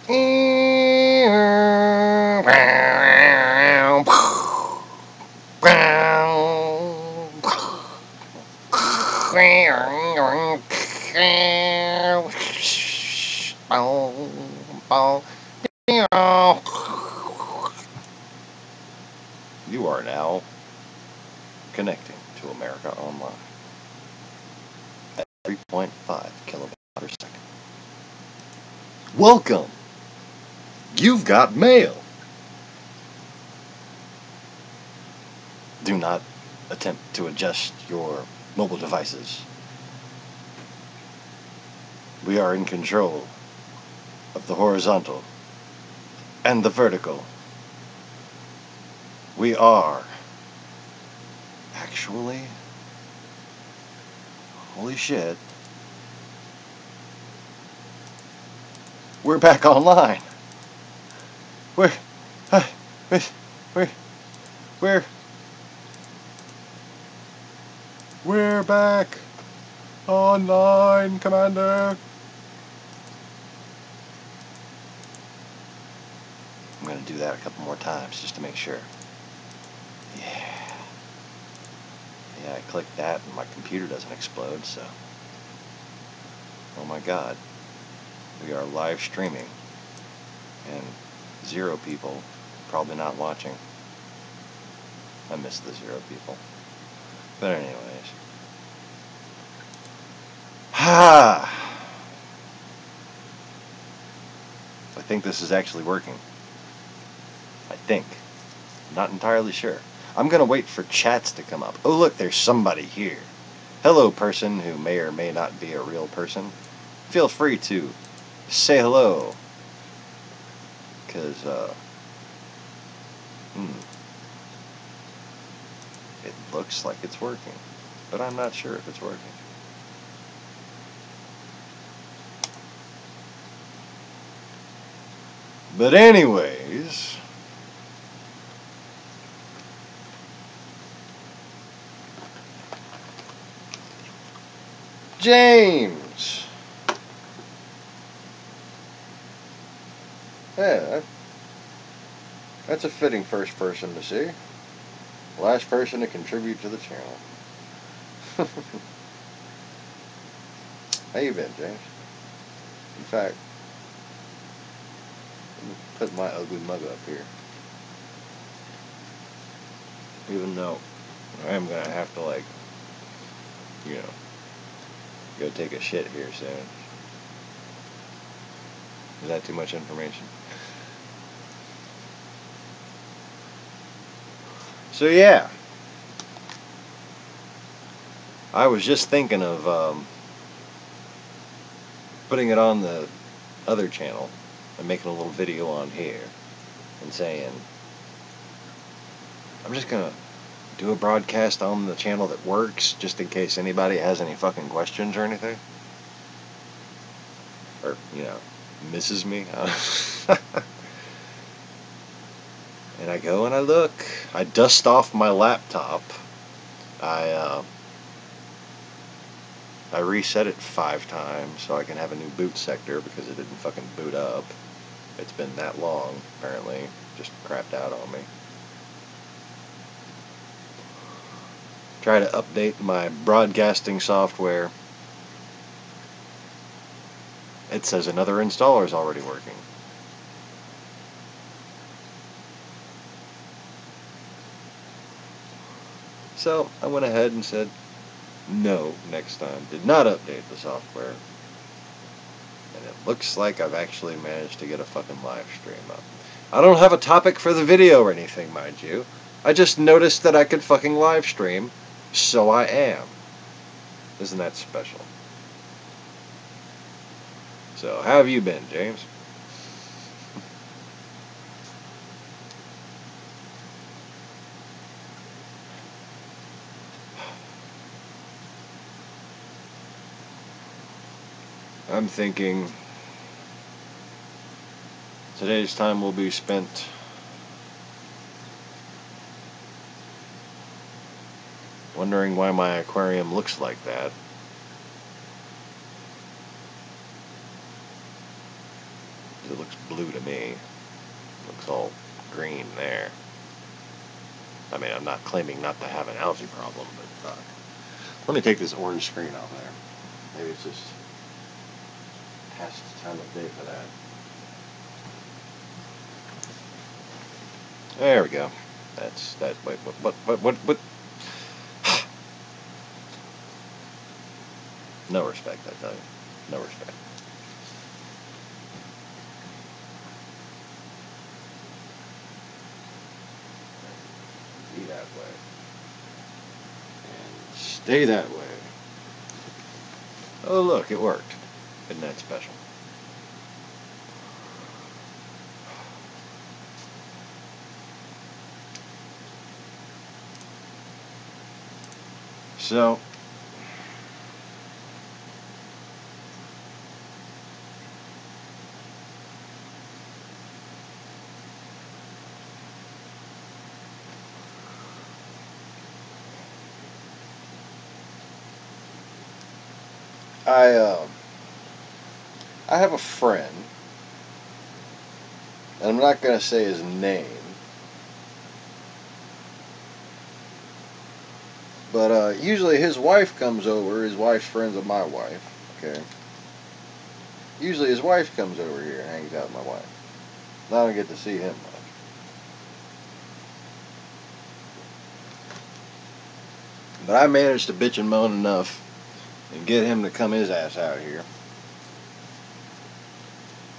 You are now connecting to America Online at 3.5 kilobits per second. Welcome! You've got mail! Do not attempt to adjust your mobile devices. We are in control of the horizontal and the vertical. We are actually, holy shit, we're back online. We're back online, Commander. I'm gonna do that a couple more times just to make sure. Yeah, I clicked that and my computer doesn't explode, so. Oh my god. We are live streaming. And 0 people probably not watching. I miss the 0 people. But anyways. I think this is actually working. I think. Not entirely sure. I'm gonna wait for chats to come up. Oh look, there's somebody here. Hello, person who may or may not be a real person. Feel free to say hello. Because, it looks like it's working. But I'm not sure if it's working. But anyways, James. Yeah, that's a fitting first person to see. Last person to contribute to the channel. How you been, James? In fact, let me put my ugly mug up here. Even though I am gonna have to, like, you know, go take a shit here soon. Is that too much information? So yeah, I was just thinking of putting it on the other channel and making a little video on here and saying, I'm just gonna do a broadcast on the channel that works just in case anybody has any fucking questions or anything. Or, you know, misses me. And I go and I look. I dust off my laptop. I reset it 5 times so I can have a new boot sector because it didn't fucking boot up. It's been that long, apparently. Just crapped out on me. Try to update my broadcasting software. It says another installer is already working. So I went ahead and said no next time. Did not update the software. And it looks like I've actually managed to get a fucking live stream up. I don't have a topic for the video or anything, mind you. I just noticed that I could fucking live stream, so I am. Isn't that special? So, how have you been, James? I'm thinking today's time will be spent wondering why my aquarium looks like that. It looks blue. blue to me. Looks all green there. I mean, I'm not claiming not to have an algae problem, but fuck. Let me take this orange screen off there. Maybe it's just past time of day for that. There we go. That's that. Wait, what? No respect, I tell you. No respect. Be that way. And stay that way. Oh, look, it worked. Isn't that special? So, I have a friend, and I'm not going to say his name, but usually his wife comes over. His wife's friends with my wife, okay? Usually his wife comes over here and hangs out with my wife. I don't get to see him much. But I managed to bitch and moan enough and get him to come his ass out here.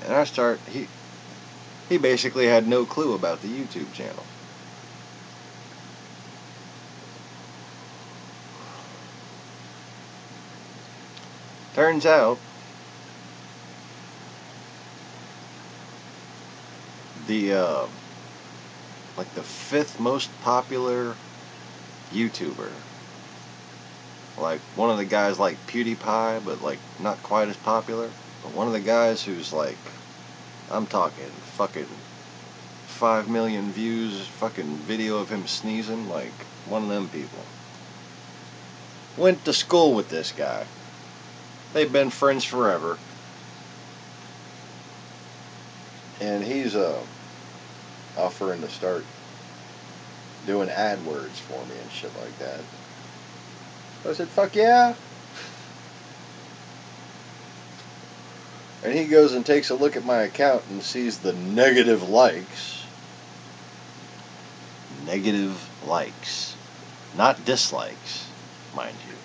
And he basically had no clue about the YouTube channel. Turns out, like the 5th most popular YouTuber, like one of the guys like PewDiePie, but like not quite as popular, but one of the guys who's like, I'm talking fucking 5 million views, fucking video of him sneezing, like one of them people. Went to school with this guy. They've been friends forever. And he's offering to start doing AdWords for me and shit like that. I said, fuck yeah. And he goes and takes a look at my account and sees the negative likes. Negative likes. Not dislikes, mind you.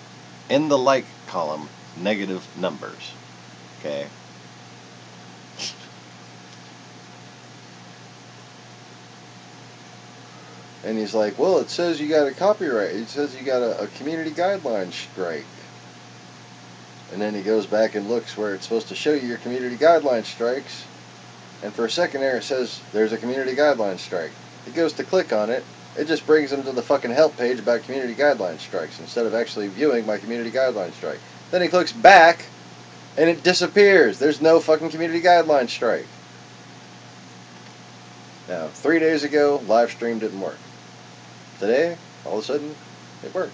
In the like column, negative numbers. Okay? And he's like, well, it says you got a copyright. It says you got a community guideline strike. And then he goes back and looks where it's supposed to show you your community guideline strikes. And for a second there it says there's a community guideline strike. He goes to click on it. It just brings him to the fucking help page about community guideline strikes instead of actually viewing my community guideline strike. Then he clicks back and it disappears. There's no fucking community guideline strike. Now, 3 days ago, live stream didn't work. Today, all of a sudden, it works.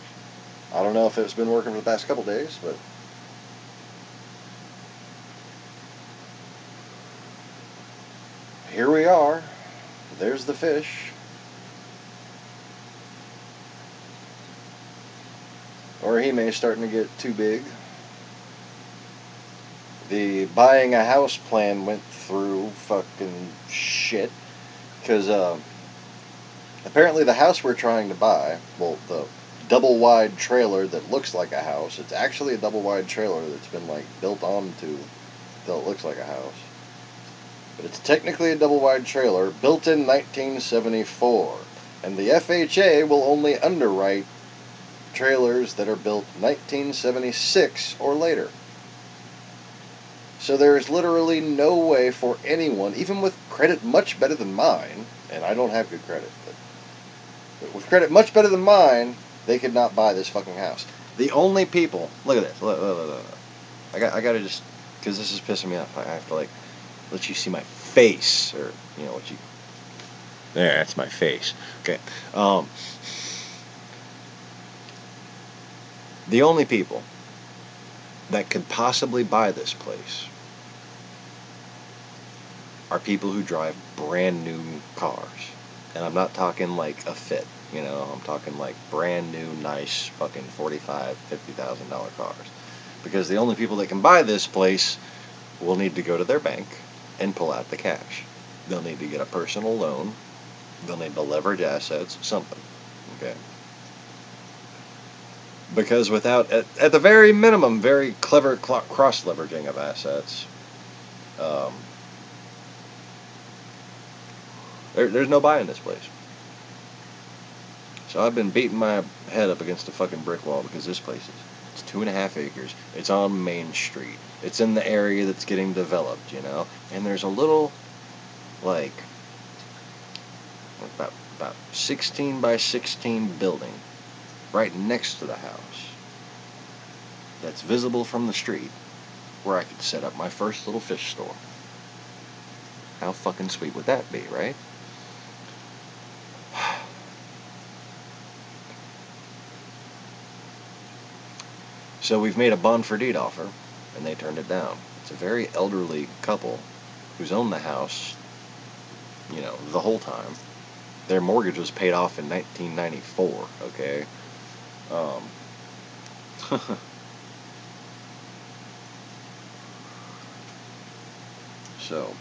I don't know if it's been working for the past couple days, but here we are. There's the fish. Or he may starting to get too big. The buying a house plan went through fucking shit. Because apparently the house we're trying to buy, well, the double wide trailer that looks like a house, it's actually a double wide trailer that's been like built onto till it looks like a house. But it's technically a double wide trailer built in 1974. And the FHA will only underwrite trailers that are built 1976 or later. So there is literally no way for anyone, even with credit much better than mine, and I don't have good credit, but with credit much better than mine, they could not buy this fucking house. The only people, look at this, look. I gotta just, because this is pissing me off, I have to like, let you see my face, or, you know, what you, there, that's my face, okay, the only people that could possibly buy this place are people who drive brand new cars. And I'm not talking like a Fit, you know, I'm talking like brand new, nice, fucking $45,000, $50,000 cars. Because the only people that can buy this place will need to go to their bank and pull out the cash. They'll need to get a personal loan. They'll need to leverage assets, something. Okay. Because without, at the very minimum, very clever cross-leveraging of assets, there's no buying this place. So I've been beating my head up against a fucking brick wall because this place it's 2.5 acres. It's on Main Street. It's in the area that's getting developed, you know. And there's a little, like, about 16 by 16 building right next to the house that's visible from the street where I could set up my first little fish store. How fucking sweet would that be, right? So we've made a bond for deed offer, and they turned it down. It's a very elderly couple who's owned the house, you know, the whole time. Their mortgage was paid off in 1994, okay? So,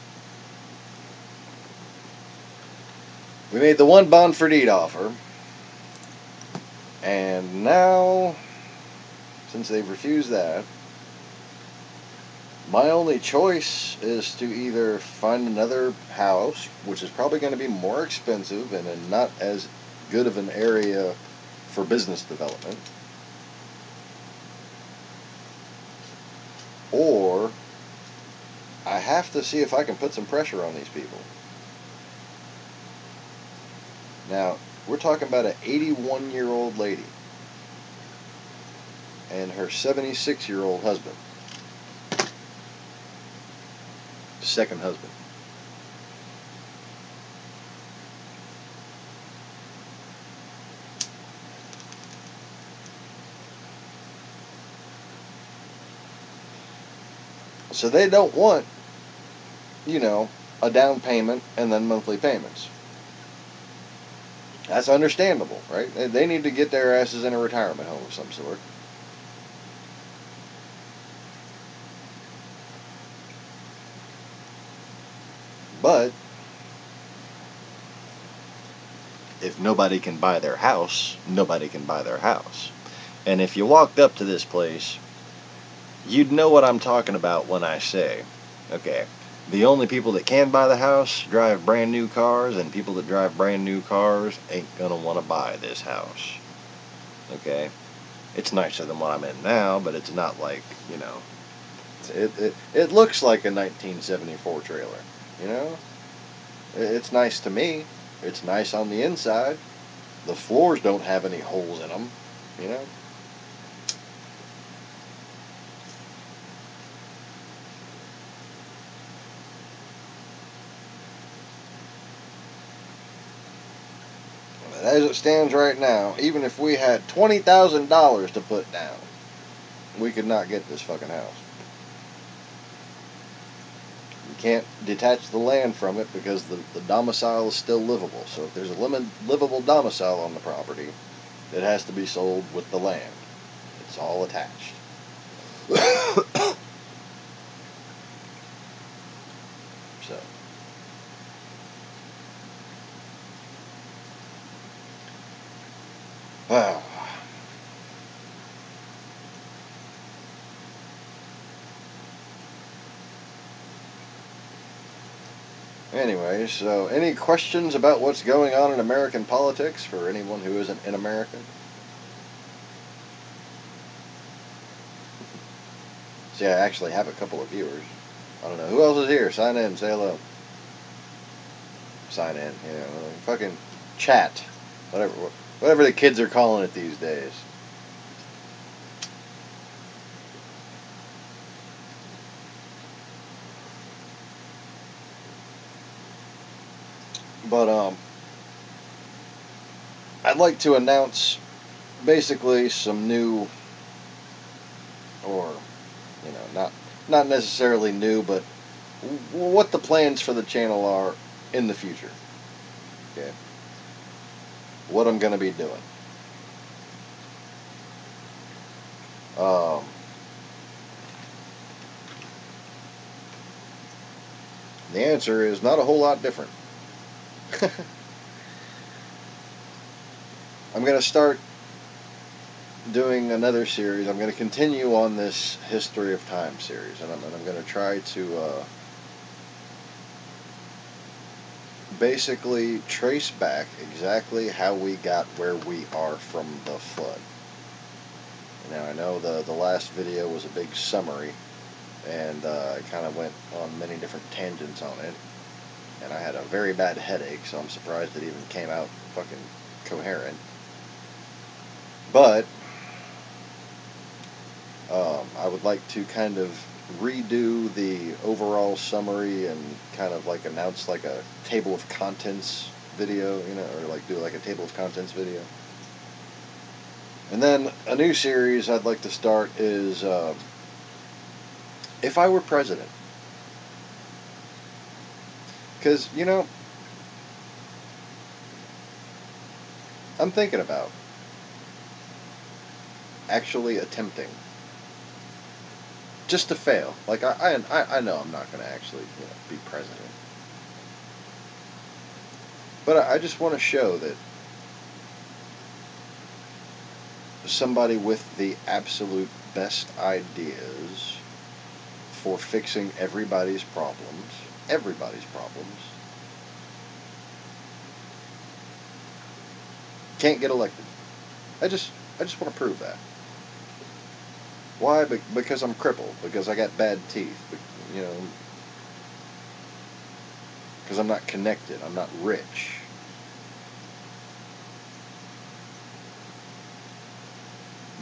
we made the one bond for deed offer, and now, since they've refused that, my only choice is to either find another house, which is probably going to be more expensive and in not as good of an area for business development, or I have to see if I can put some pressure on these people. Now, we're talking about an 81-year-old lady and her 76-year-old husband. Second husband. So they don't want, you know, a down payment and then monthly payments. That's understandable, right? They need to get their asses in a retirement home of some sort. But if nobody can buy their house, nobody can buy their house. And if you walked up to this place, you'd know what I'm talking about when I say, okay, the only people that can buy the house drive brand new cars, and people that drive brand new cars ain't gonna want to buy this house. Okay? It's nicer than what I'm in now, but it's not like, you know, it looks like a 1974 trailer, you know? It's nice to me. It's nice on the inside. The floors don't have any holes in them, you know? As it stands right now, even if we had $20,000 to put down, we could not get this fucking house. You can't detach the land from it because the domicile is still livable. So if there's a livable domicile on the property, it has to be sold with the land. It's all attached. So. Wow. Anyway, so any questions about what's going on in American politics for anyone who isn't in America? See, I actually have a couple of viewers. I don't know. Who else is here? Sign in. Say hello. Sign in. You know, fucking chat. Whatever the kids are calling it these days. But, I'd like to announce basically some new, or, you know, not necessarily new, but what the plans for the channel are in the future. Okay. What I'm going to be doing. The answer is not a whole lot different. I'm going to start doing another series. I'm going to continue on this History of Time series, and I'm going to try to basically trace back exactly how we got where we are from the flood. Now, I know the last video was a big summary, and I kind of went on many different tangents on it, and I had a very bad headache, so I'm surprised it even came out fucking coherent. But I would like to kind of redo the overall summary and kind of like announce like a table of contents video, you know, or like do like a table of contents video. And then a new series I'd like to start is If I Were President. Because, you know, I'm thinking about actually attempting just to fail. Like, I know I'm not going to actually, you know, be president. But I just want to show that somebody with the absolute best ideas for fixing everybody's problems, can't get elected. I just want to prove that. Why? Because I'm crippled. Because I got bad teeth. You know, because I'm not connected. I'm not rich.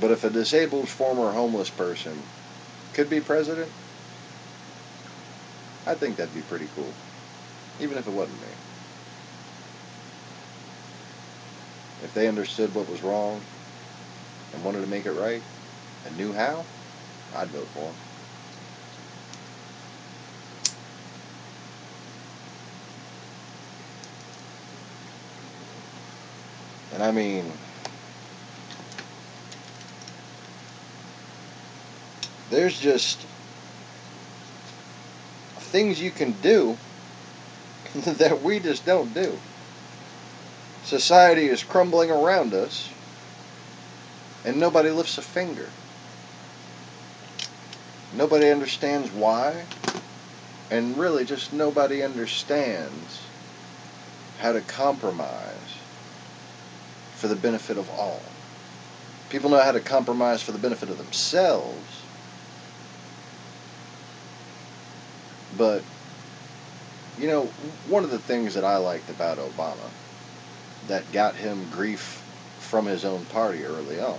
But if a disabled former homeless person could be president, I think that'd be pretty cool. Even if it wasn't me. If they understood what was wrong and wanted to make it right and knew how, I'd vote for them. And I mean, there's just things you can do that we just don't do. Society is crumbling around us, and nobody lifts a finger. Nobody understands why, and really just nobody understands how to compromise for the benefit of all. People know how to compromise for the benefit of themselves, but, you know, one of the things that I liked about Obama that got him grief from his own party early on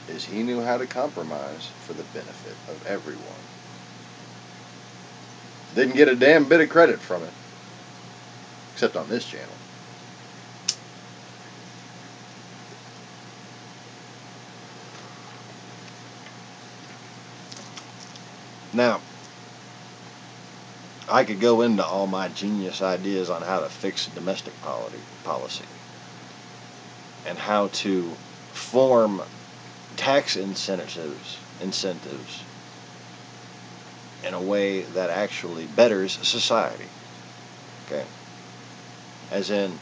is he knew how to compromise for the benefit of everyone. Didn't get a damn bit of credit from it, except on this channel. Now, I could go into all my genius ideas on how to fix domestic policy and how to form tax incentives in a way that actually betters society. Okay? As in,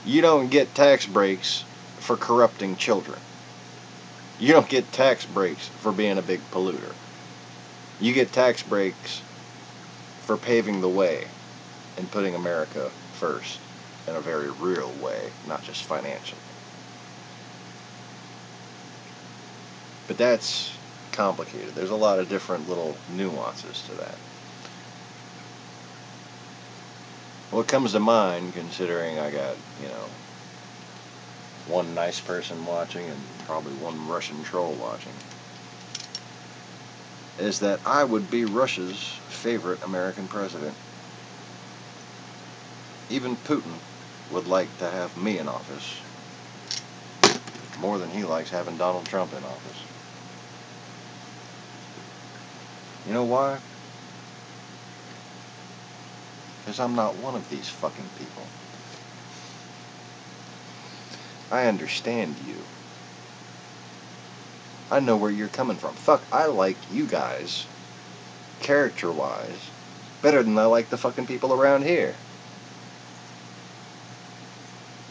you don't get tax breaks for corrupting children. You don't get tax breaks for being a big polluter. You get tax breaks for paving the way and putting America first in a very real way, not just financially. But that's complicated. There's a lot of different little nuances to that. What comes to mind, considering I got, you know, one nice person watching and probably one Russian troll watching, is that I would be Russia's favorite American president. Even Putin would like to have me in office more than he likes having Donald Trump in office. You know why? Because I'm not one of these fucking people. I understand you. I know where you're coming from. Fuck, I like you guys, character-wise, better than I like the fucking people around here.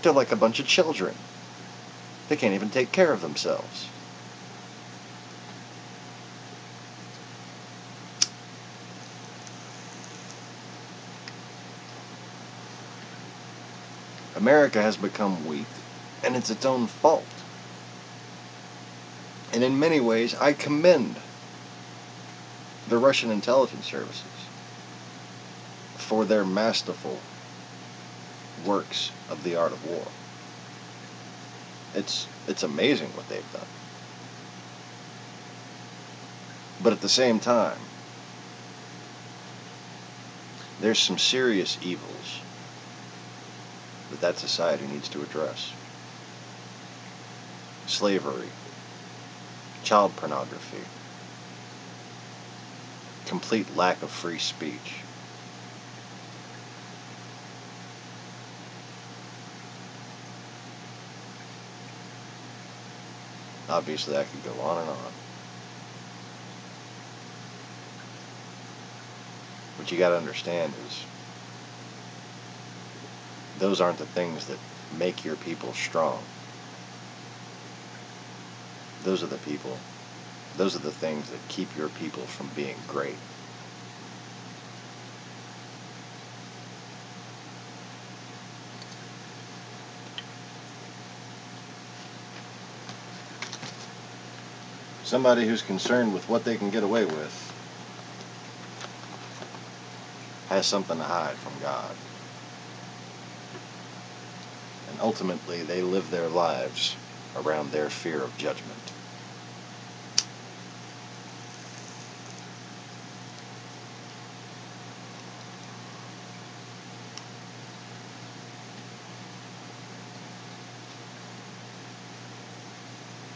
They're like a bunch of children. They can't even take care of themselves. America has become weak, and it's its own fault. And in many ways, I commend the Russian intelligence services for their masterful works of the art of war. It's amazing what they've done. But at the same time, there's some serious evils that society needs to address. Slavery, child pornography, complete lack of free speech. Obviously, I could go on and on. What you gotta understand is, those aren't the things that make your people strong. Those are the things that keep your people from being great. Somebody who's concerned with what they can get away with has something to hide from God. And ultimately, they live their lives around their fear of judgment.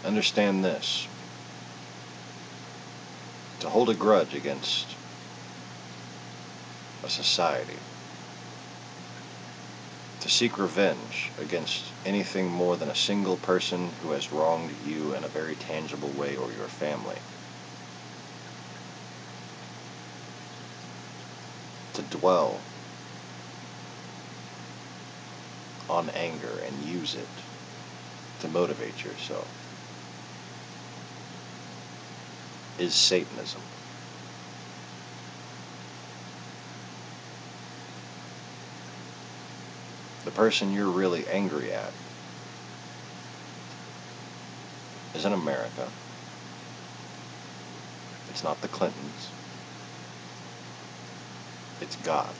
Understand this. To hold a grudge against a society, to seek revenge against anything more than a single person who has wronged you in a very tangible way, or your family, to dwell on anger and use it to motivate yourself, is Satanism. The person you're really angry at isn't America. It's not the Clintons. It's God.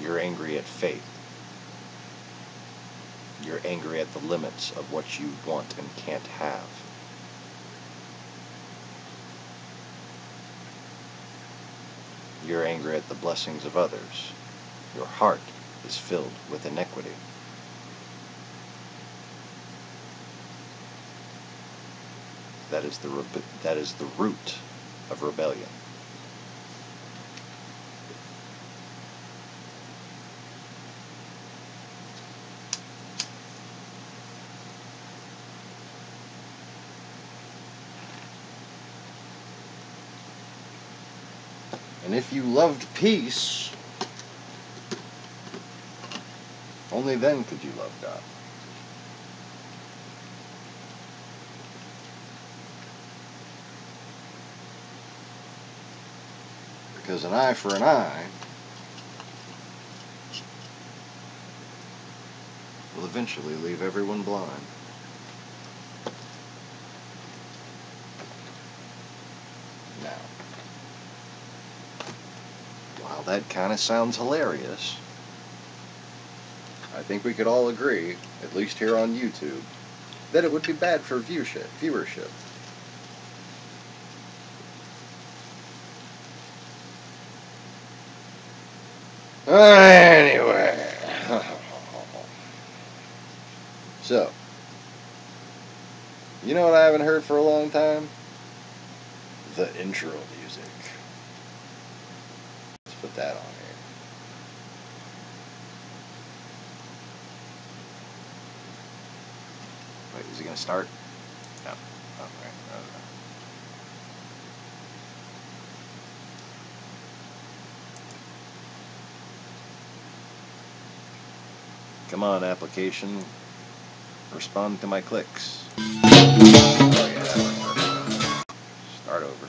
You're angry at fate. You're angry at the limits of what you want and can't have. You're angry at the blessings of others. Your heart is filled with iniquity. That is the root of rebellion. And if you loved peace, only then could you love God. Because an eye for an eye will eventually leave everyone blind. Now, while that kind of sounds hilarious, I think we could all agree, at least here on YouTube, that it would be bad for viewership. Anyway. So, you know what I haven't heard for a long time? the intro music. Let's put that on here. Wait, is it going to start? No. Oh, right. No. Come on, application. Respond to my clicks. Oh, yeah, that won't work. Start over.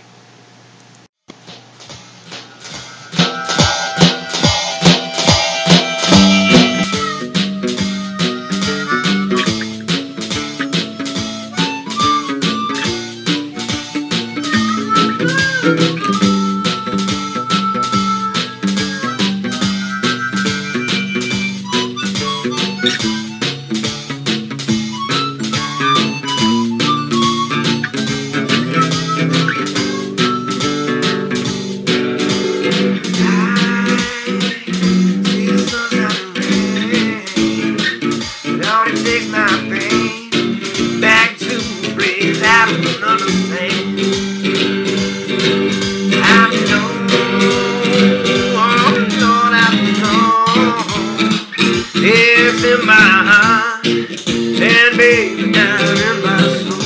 In my heart, and baby down in my soul.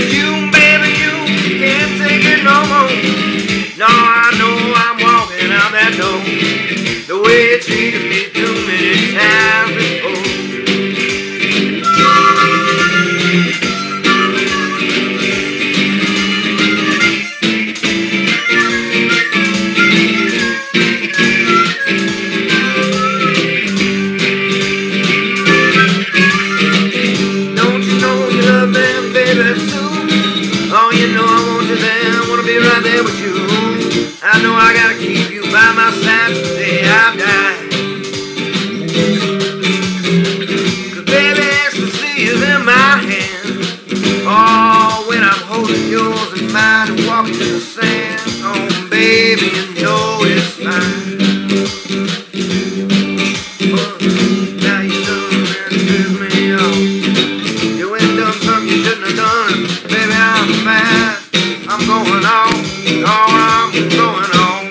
You, baby, you can't take it no more. No, I know I'm walking out that door the way you treated me too many times before. Oh, you know I want you there, I wanna be right there with you. I know I gotta keep you by my side till the day I die. 'Cause baby, ecstasy is in my hand. Oh, when I'm holding yours in mine and walking in the sand. Oh, baby, you know it's fine. Now you done and pissed me off. You ain't done something you shouldn't have done. Baby, I'm mad. I'm going on. Oh, I'm going on.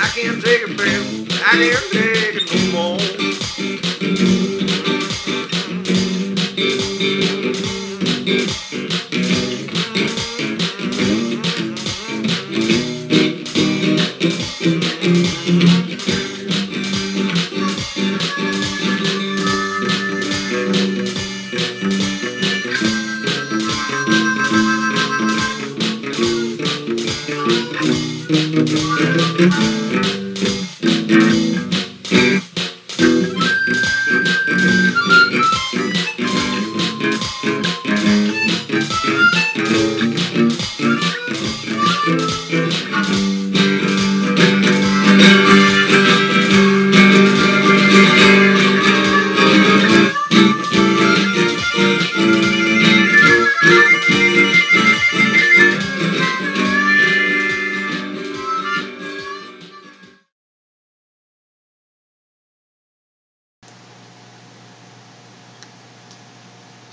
I can't take it no more.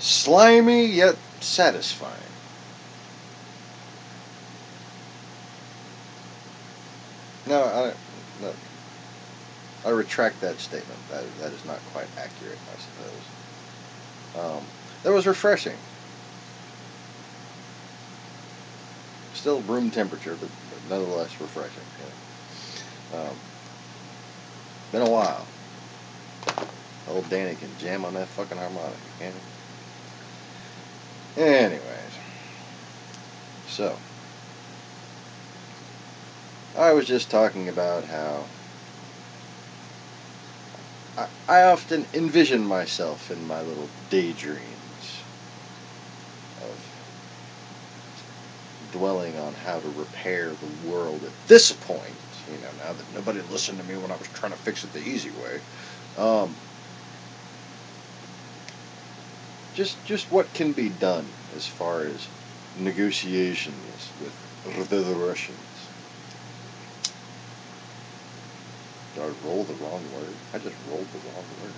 slimy yet satisfying. No, I retract that statement. That is not quite accurate, I suppose. That was refreshing. Still room temperature, but nonetheless refreshing. Yeah. Been a while. Old Danny can jam on that fucking harmonica, can't he? Anyways. So, I was just talking about how I often envision myself in my little daydreams of dwelling on how to repair the world at this point. You know, now that nobody listened to me when I was trying to fix it the easy way. Just what can be done as far as negotiations with the Russians. Did I roll the wrong word? I just rolled the wrong word.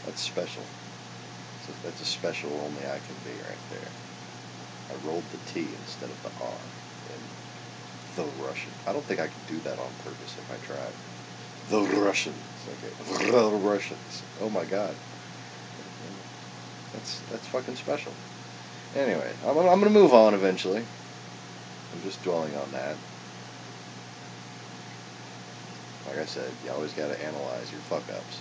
That's special. That's a special only I can be right there. I rolled the T instead of the R in the Russian. I don't think I could do that on purpose if I tried. The Russians. Okay. The Russians. Oh my God. That's fucking special. Anyway, I'm gonna move on eventually. I'm just dwelling on that. Like I said, you always gotta analyze your fuck-ups.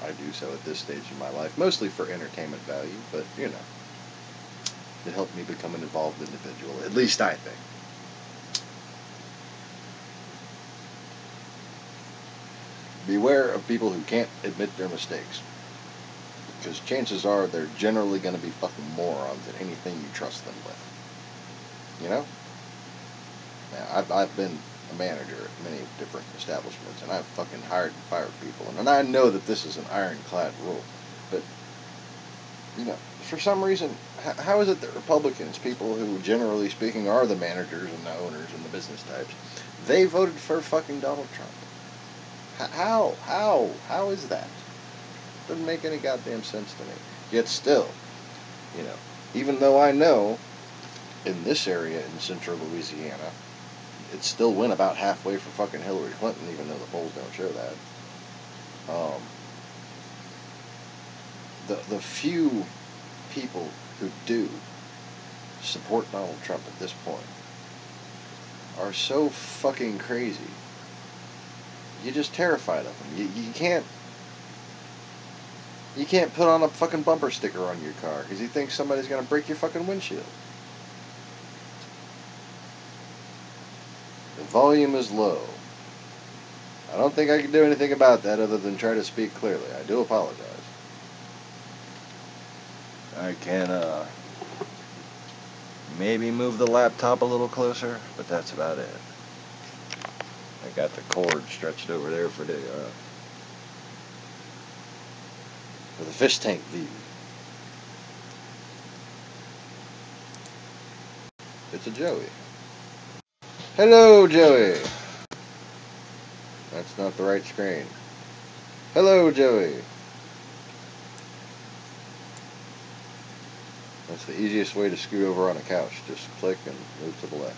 I do so at this stage in my life, mostly for entertainment value, but, you know, it helped me become an involved individual, at least I think. Beware of people who can't admit their mistakes. Because chances are they're generally going to be fucking morons at anything you trust them with. You know? Now, I've been a manager at many different establishments, and I've fucking hired and fired people, and I know that this is an ironclad rule, but, you know, for some reason, how is it that Republicans, people who generally speaking are the managers and the owners and the business types, they voted for fucking Donald Trump? How is that? Doesn't make any goddamn sense to me. Yet still, you know, even though I know in this area in central Louisiana, it still went about halfway for fucking Hillary Clinton, even though the polls don't show that. The few people who do support Donald Trump at this point are so fucking crazy. You're just terrified of them. You can't put on a fucking bumper sticker on your car because you think somebody's gonna break your fucking windshield. The volume is low. I don't think I can do anything about that other than try to speak clearly. I do apologize. I can, maybe move the laptop a little closer, but that's about it. I got the cord stretched over there for the fish tank view. It's a Joey. Hello, Joey. That's not the right screen. Hello, Joey. That's the easiest way to scoot over on a couch. Just click and move to the left.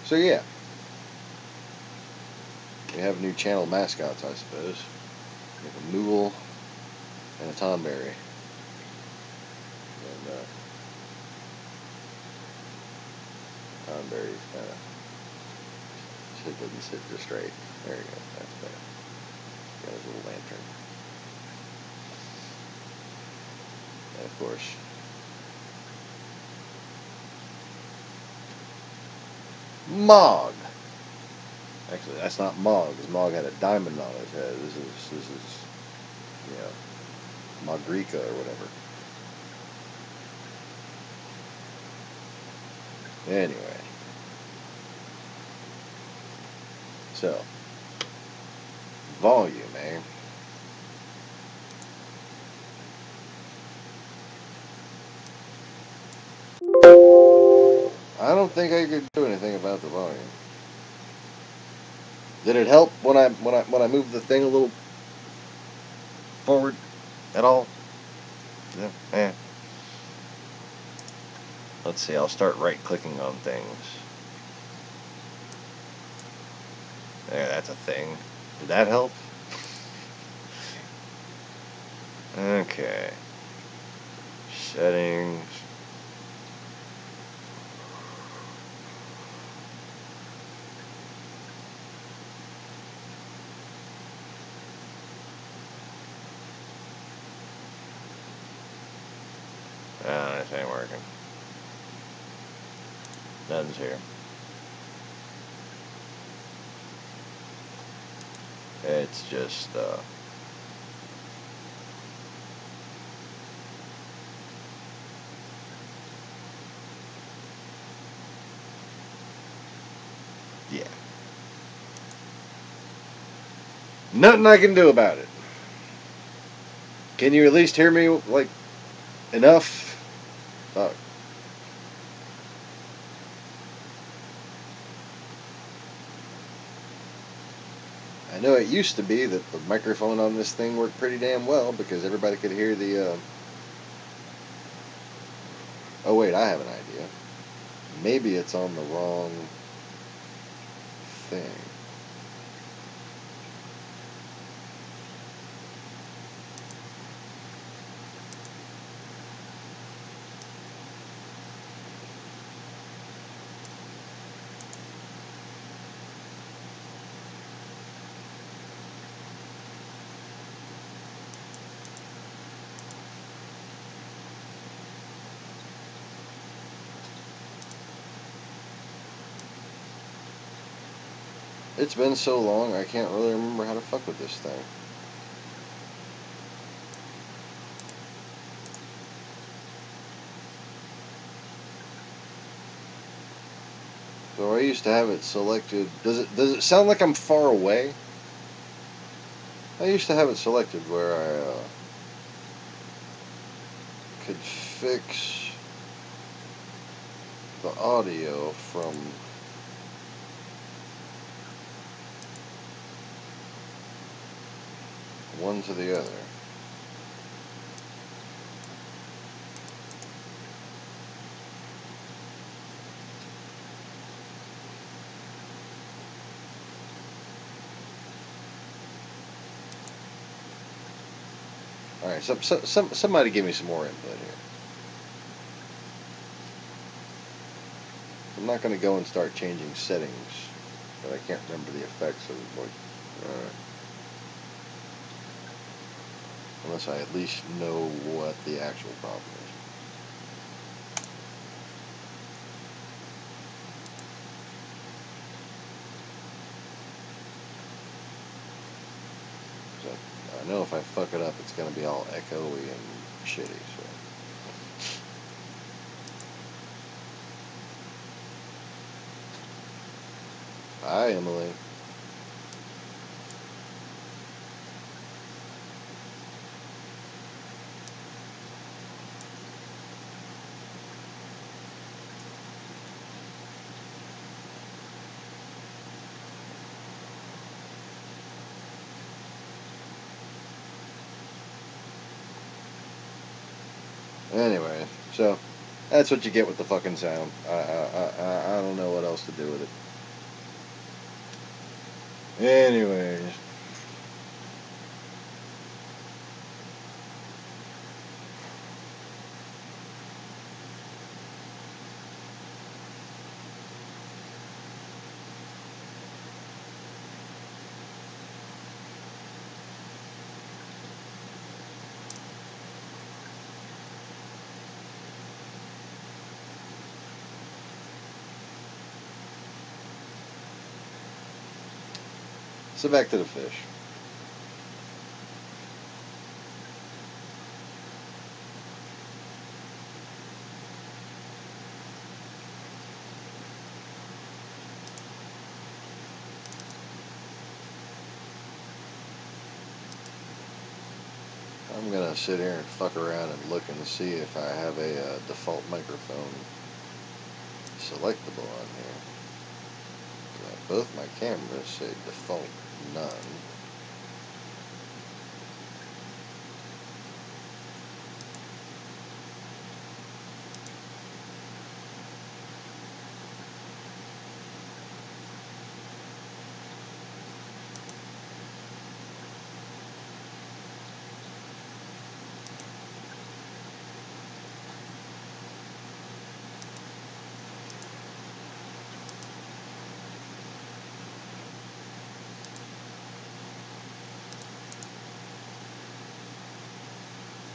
So yeah. We have new channel mascots, I suppose. We have a Moole and a Tomberry. And Tomberry's kind of doesn't sit just straight. There you go. That's better. Got his little lantern. And of course, Mog. Actually, that's not Mog, because Mog had a diamond on his head. This is, you know, Mogrica or whatever. Anyway. So, volume, eh? I don't think I could do anything about the volume. Did it help when I moved the thing a little forward at all? Yeah. Eh. Let's see. I'll start right-clicking on things. There, that's a thing. Did that help? Okay. Settings. Ah, this ain't working. None's here. It's just, yeah. Nothing I can do about it. Can you at least hear me, like, enough? Fuck. I know it used to be that the microphone on this thing worked pretty damn well because everybody could hear the, Oh, wait, I have an idea. Maybe it's on the wrong thing. It's been so long, I can't really remember how to fuck with this thing. So I used to have it selected. Does it sound like I'm far away? I used to have it selected where I could fix the audio from one to the other. Alright, somebody give me some more input here. I'm not going to go and start changing settings, but I can't remember the effects of what. Unless I at least know what the actual problem is. So I know if I fuck it up, it's going to be all echoey and shitty. So. Hi, Emily. Anyway, so that's what you get with the fucking sound. I don't know what else to do with it. Anyways. So back to the fish. I'm gonna sit here and fuck around and look and see if I have a default microphone selectable on here. Both my cameras say default none.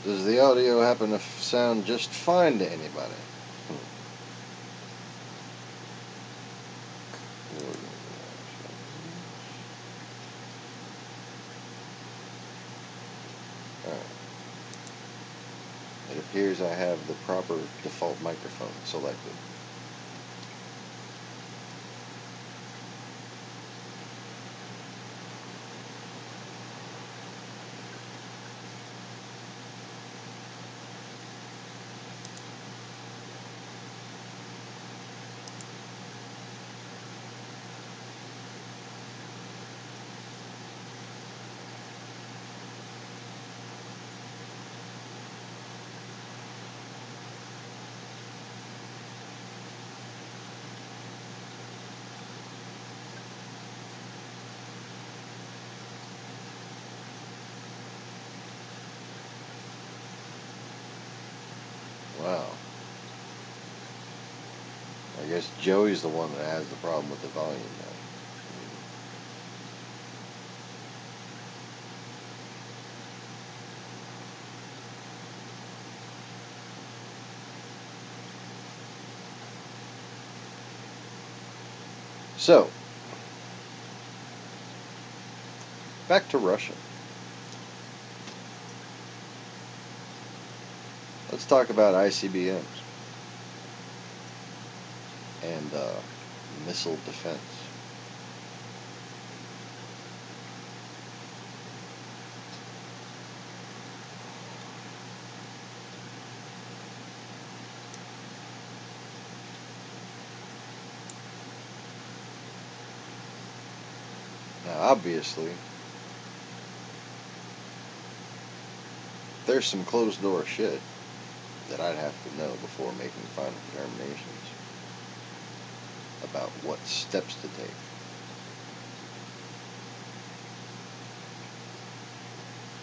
Does the audio happen to sound just fine to anybody? Alright. It appears I have the proper default microphone selected. Wow. I guess Joey's the one that has the problem with the volume now. So, back to Russia. Let's talk about ICBMs and missile defense. Now, obviously, there's some closed door shit that I'd have to know before making final determinations about what steps to take.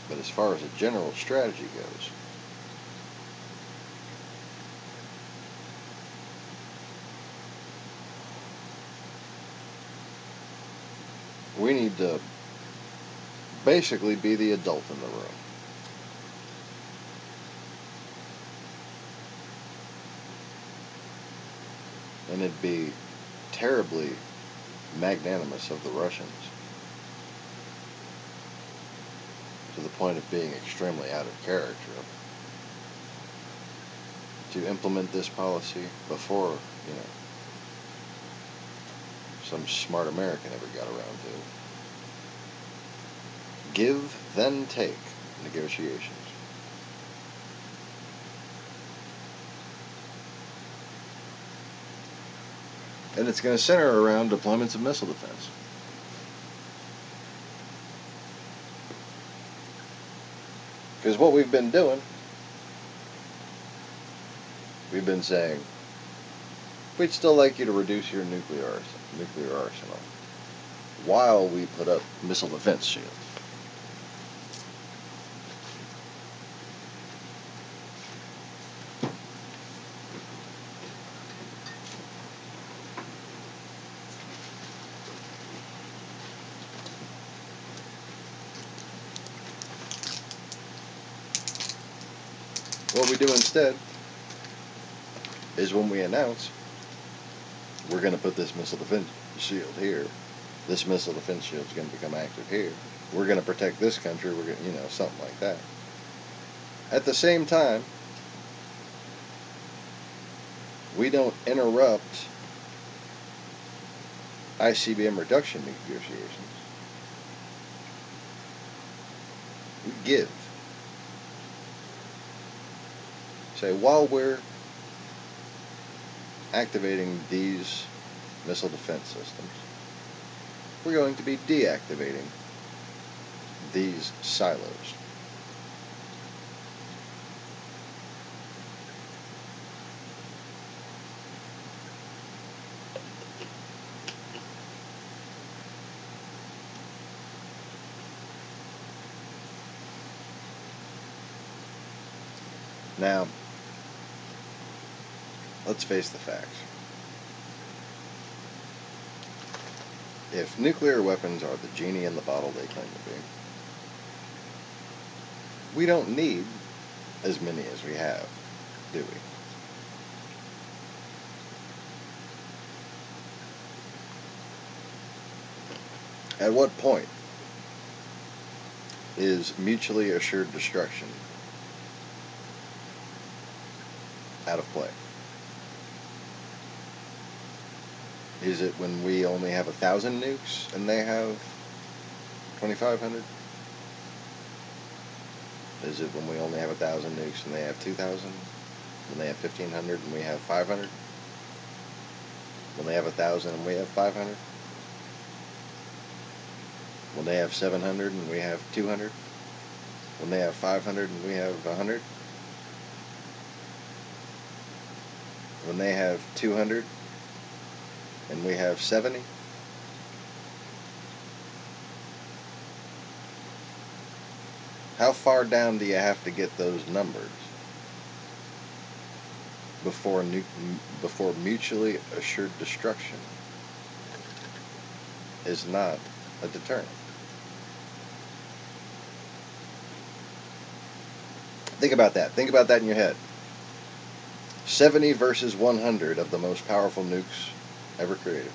But as far as a general strategy goes, we need to basically be the adult in the room. And it'd be terribly magnanimous of the Russians, to the point of being extremely out of character, to implement this policy before, some smart American ever got around to it. Give, then take negotiations. And it's going to center around deployments of missile defense. Because what we've been doing, we've been saying, we'd still like you to reduce your nuclear arsenal while we put up missile defense shields. What we do instead is when we announce we're going to put this missile defense shield here, this missile defense shield is going to become active here, we're going to protect this country, we're going to, something like that. At the same time, we don't interrupt ICBM reduction negotiations. We give. Say, while we're activating these missile defense systems, we're going to be deactivating these silos. Now, let's face the facts. If nuclear weapons are the genie in the bottle they claim to be, we don't need as many as we have, do we? At what point is mutually assured destruction out of play? Is it when we only have 1,000 nukes and they have 2,500? Is it when we only have 1,000 nukes and they have 2,000? When they have 1,500 and we have 500? When they have 1,000 and we have 500? When they have 700 and we have 200? When they have 500 and we have 100? When they have 200 and we have 70? How far down do you have to get those numbers before mutually assured destruction is not a deterrent? Think about that. Think about that in your head. 70 versus 100 of the most powerful nukes ever created.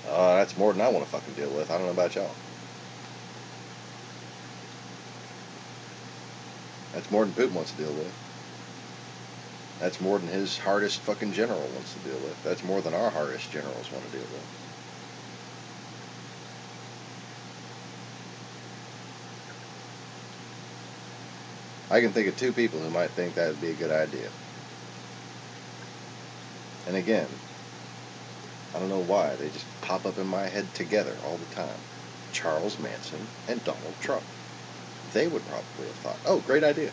That's more than I want to fucking deal with. I don't know about y'all. That's more than Putin wants to deal with. That's more than his hardest fucking general wants to deal with. That's more than our hardest generals want to deal with. I can think of two people who might think that would be a good idea. And again, I don't know why, they just pop up in my head together all the time. Charles Manson and Donald Trump. They would probably have thought, oh, great idea.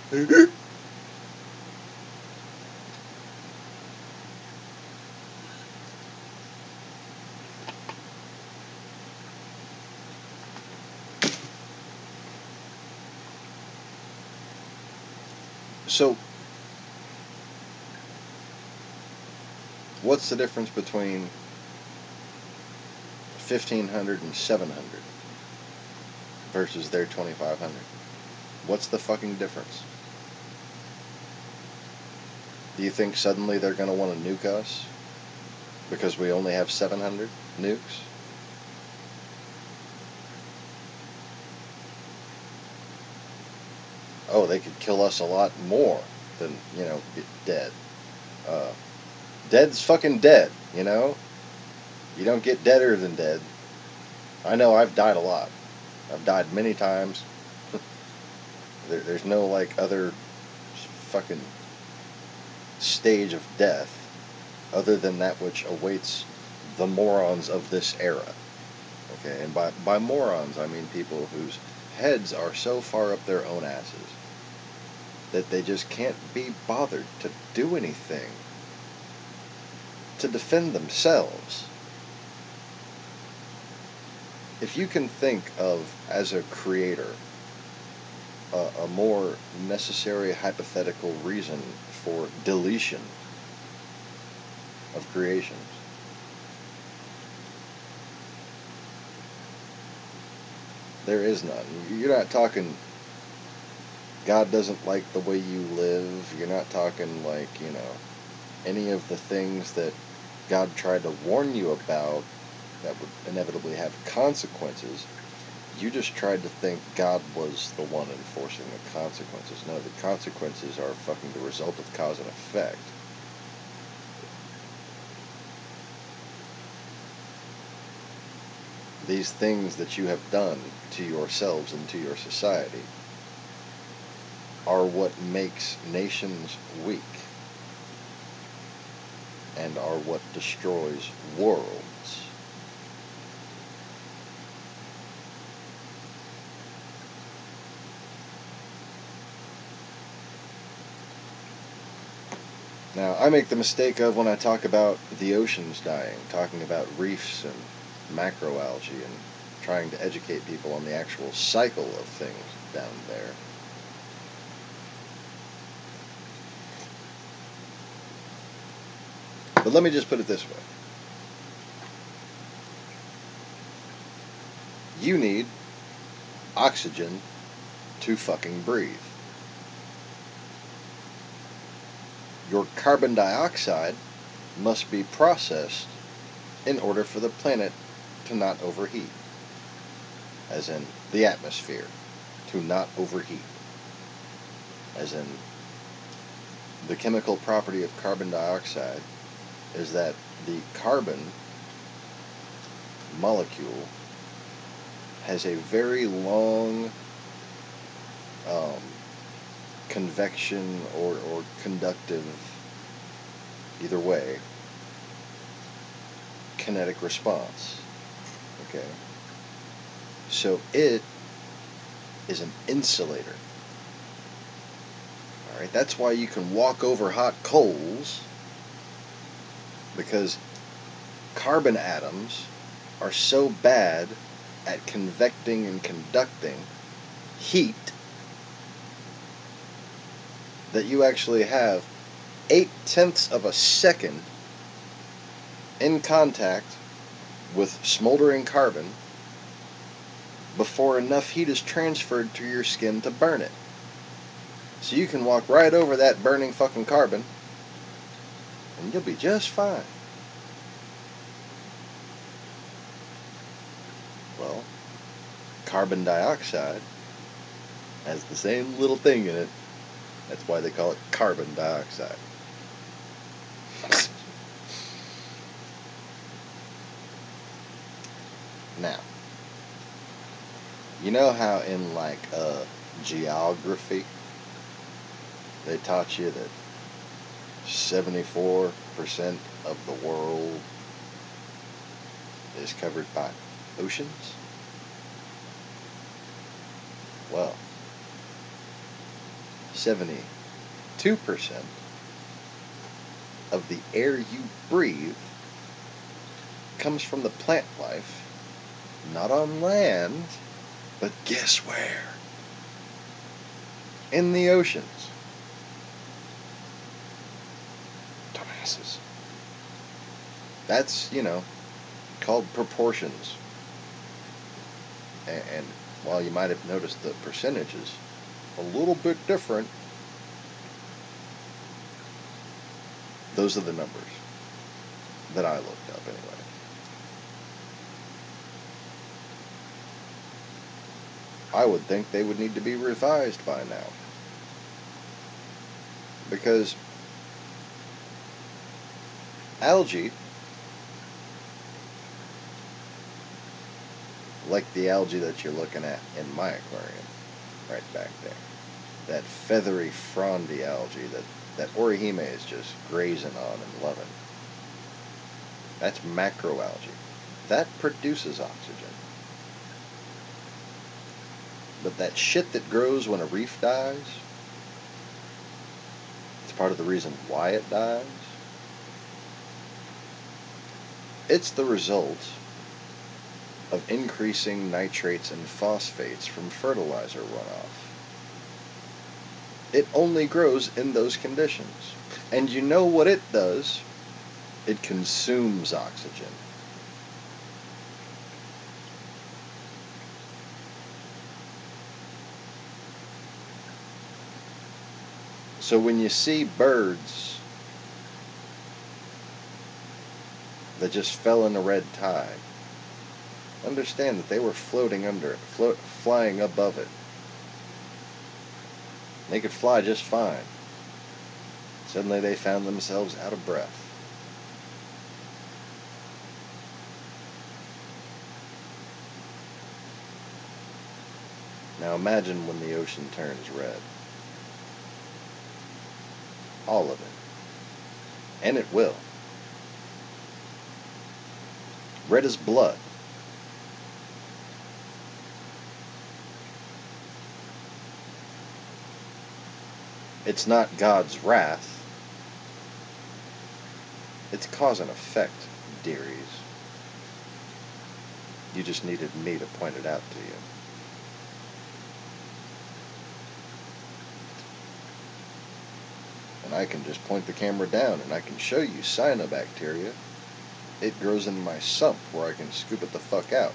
So, what's the difference between 1,500 and 700 versus their 2,500? What's the fucking difference? Do you think suddenly they're going to want to nuke us because we only have 700 nukes? Oh, they could kill us a lot more than, get dead. Dead's fucking dead, You don't get deader than dead. I know I've died a lot. I've died many times. There's no, other fucking stage of death other than that which awaits the morons of this era. Okay, and by morons, I mean people whose heads are so far up their own asses that they just can't be bothered to do anything to defend themselves. If you can think of, as a creator, a more necessary hypothetical reason for deletion of creations, there is none. You're not talking God doesn't like the way you live. You're not talking any of the things that God tried to warn you about that would inevitably have consequences. You just tried to think God was the one enforcing the consequences. No, the consequences are fucking the result of cause and effect. These things that you have done to yourselves and to your society are what makes nations weak and are what destroys worlds. Now, I make the mistake of, when I talk about the oceans dying, talking about reefs and macroalgae and trying to educate people on the actual cycle of things down there. But let me just put it this way. You need oxygen to fucking breathe. Your carbon dioxide must be processed in order for the planet to not overheat. As in the atmosphere to not overheat. As in the chemical property of carbon dioxide is that the carbon molecule has a very long convection or conductive, either way, kinetic response. Okay? So it is an insulator. Alright, that's why you can walk over hot coals, because carbon atoms are so bad at convecting and conducting heat that you actually have 0.8 of a second in contact with smoldering carbon before enough heat is transferred to your skin to burn it. So you can walk right over that burning fucking carbon and you'll be just fine. Well, carbon dioxide has the same little thing in it. That's why they call it carbon dioxide. Now, you know how in like geography they taught you that 74% of the world is covered by oceans? Well, 72% of the air you breathe comes from the plant life, not on land, but guess where? In the oceans. Dumbasses. That's, called proportions. And while you might have noticed the percentages a little bit different, those are the numbers that I looked up anyway. I would think they would need to be revised by now. Because algae, like the algae that you're looking at in my aquarium, right back there, that feathery, frondy algae that Orihime is just grazing on and loving, that's macroalgae. That produces oxygen. But that shit that grows when a reef dies, it's part of the reason why it dies. It's the result of increasing nitrates and phosphates from fertilizer runoff. It only grows in those conditions. And you know what it does? It consumes oxygen. So when you see birds that just fell in a red tide, understand that they were floating under it, flying above it. They could fly just fine. Suddenly they found themselves out of breath. Now imagine when the ocean turns red. All of it. And it will. Red as blood. It's not God's wrath. It's cause and effect, dearies. You just needed me to point it out to you. And I can just point the camera down and I can show you cyanobacteria. It grows in my sump where I can scoop it the fuck out.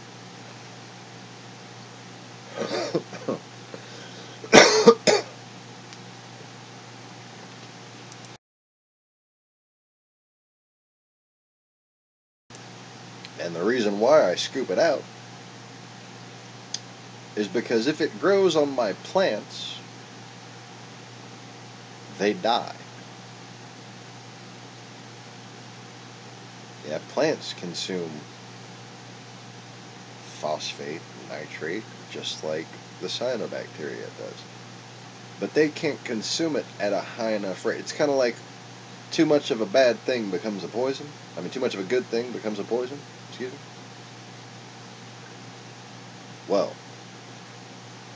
And the reason why I scoop it out is because if it grows on my plants, they die. Yeah, plants consume phosphate, nitrate, just like the cyanobacteria does. But they can't consume it at a high enough rate. It's kind of like too much of a bad thing becomes a poison. I mean, too much of a good thing becomes a poison. Excuse me. Well,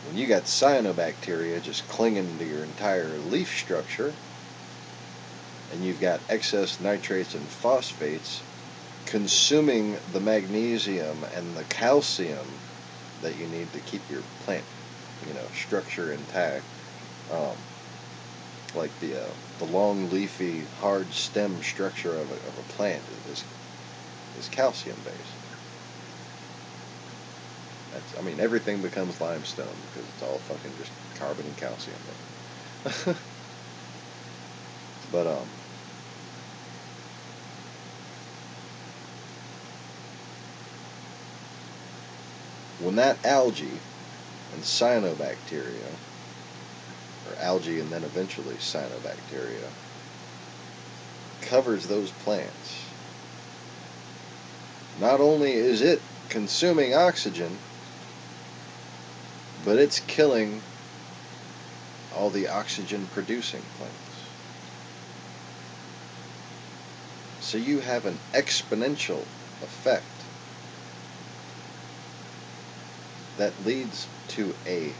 when you got cyanobacteria just clinging to your entire leaf structure, and you've got excess nitrates and phosphates consuming the magnesium and the calcium that you need to keep your plant, structure intact, like the long leafy hard stem structure of a plant is calcium based. Everything becomes limestone because it's all fucking just carbon and calcium. But when that algae and cyanobacteria, or algae and then eventually cyanobacteria, covers those plants, not only is it consuming oxygen, but it's killing all the oxygen producing plants. So you have an exponential effect that leads to a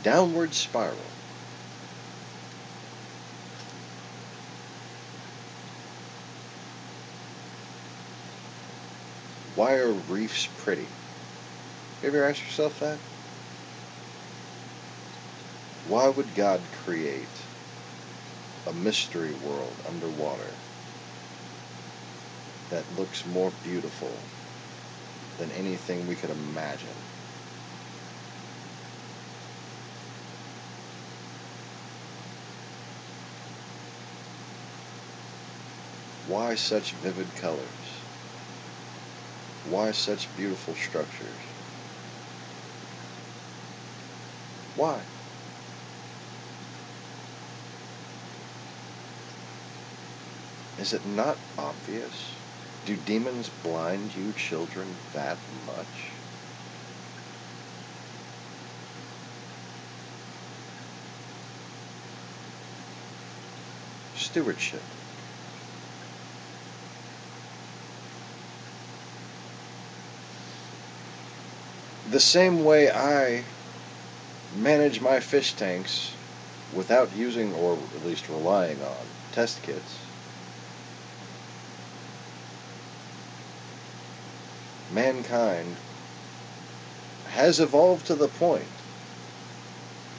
downward spiral. Why are reefs pretty? You ever asked yourself that? Why would God create a mystery world underwater that looks more beautiful than anything we could imagine? Why such vivid colors? Why such beautiful structures? Why? Is it not obvious? Do demons blind you children that much? Stewardship. The same way I manage my fish tanks without using, or at least relying on, test kits, mankind has evolved to the point,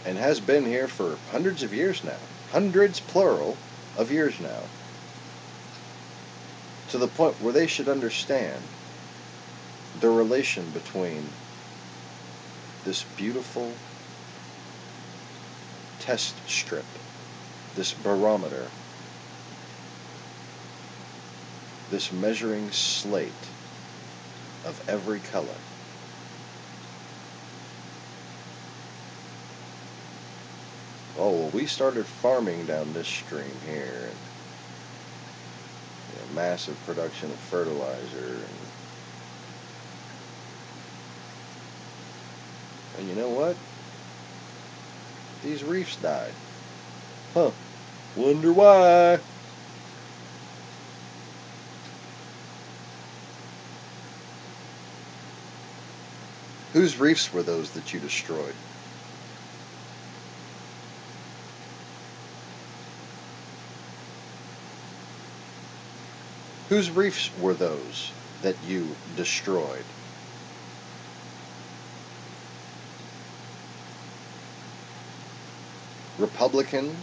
and has been here for hundreds of years now, hundreds plural of years now, to the point where they should understand the relation between this beautiful test strip, this barometer, this measuring slate of every color. Oh, well, we started farming down this stream here, and massive production of fertilizer, and you know what? These reefs died. Huh. Wonder why. Whose reefs were those that you destroyed? Whose reefs were those that you destroyed? Republicans?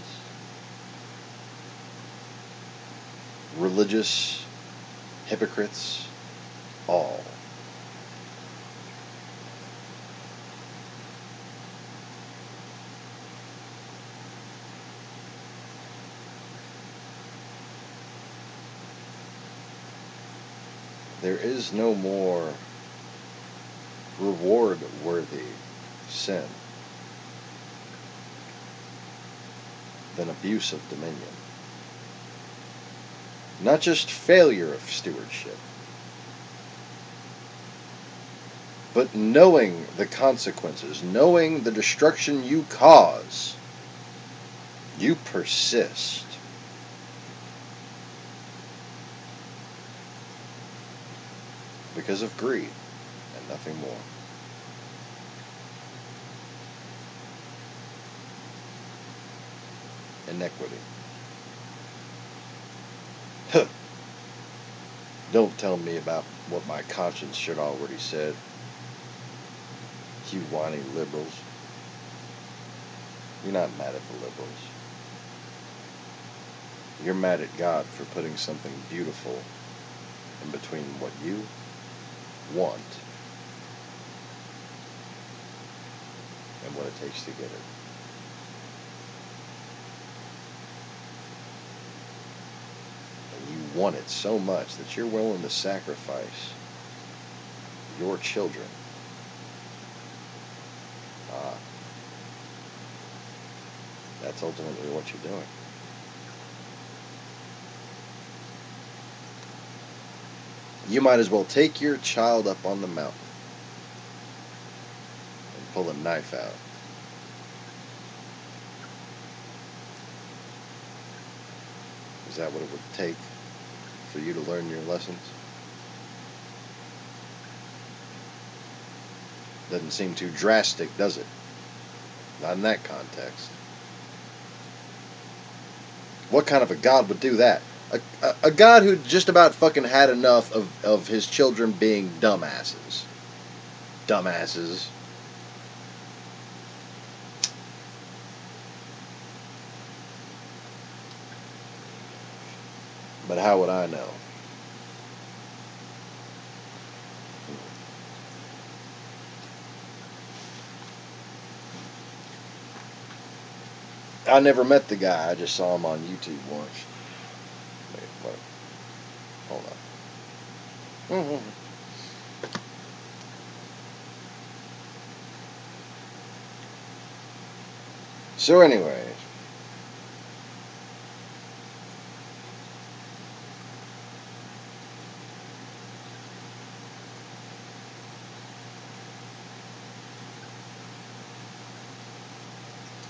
Religious hypocrites? All. There is no more reward-worthy sin than abuse of dominion. Not just failure of stewardship, but knowing the consequences, knowing the destruction you cause, you persist. Because of greed and nothing more. Inequity. Huh. Don't tell me about what my conscience should already said. You whiny liberals. You're not mad at the liberals. You're mad at God for putting something beautiful in between what you want and what it takes to get it. And you want it so much that you're willing to sacrifice your children. That's ultimately what you're doing. You might as well take your child up on the mountain and pull a knife out. Is that what it would take for you to learn your lessons? Doesn't seem too drastic, does it? Not in that context. What kind of a God would do that? A God who just about fucking had enough of his children being dumbasses. Dumbasses. But how would I know? I never met the guy. I just saw him on YouTube once. Wait, what? Hold on. So anyway,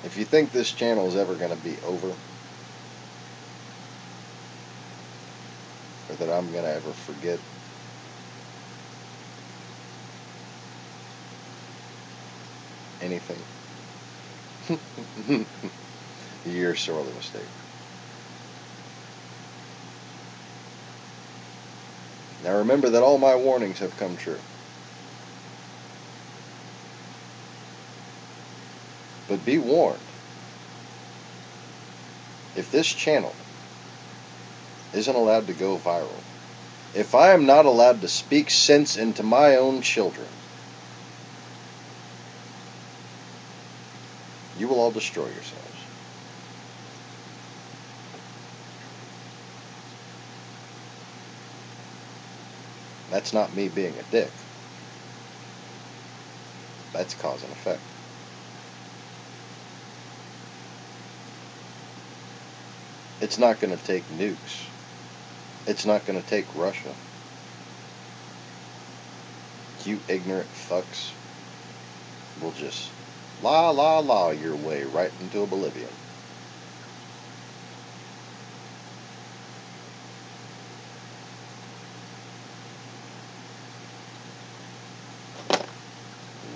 if you think this channel is ever going to be over, or that I'm going to ever forget anything, you're sorely mistaken. Now remember that all my warnings have come true. But be warned. If this channel isn't allowed to go viral, if I am not allowed to speak sense into my own children, you will all destroy yourselves. That's not me being a dick. That's cause and effect. It's not going to take nukes. It's not going to take Russia. You ignorant fucks will just la your way right into oblivion.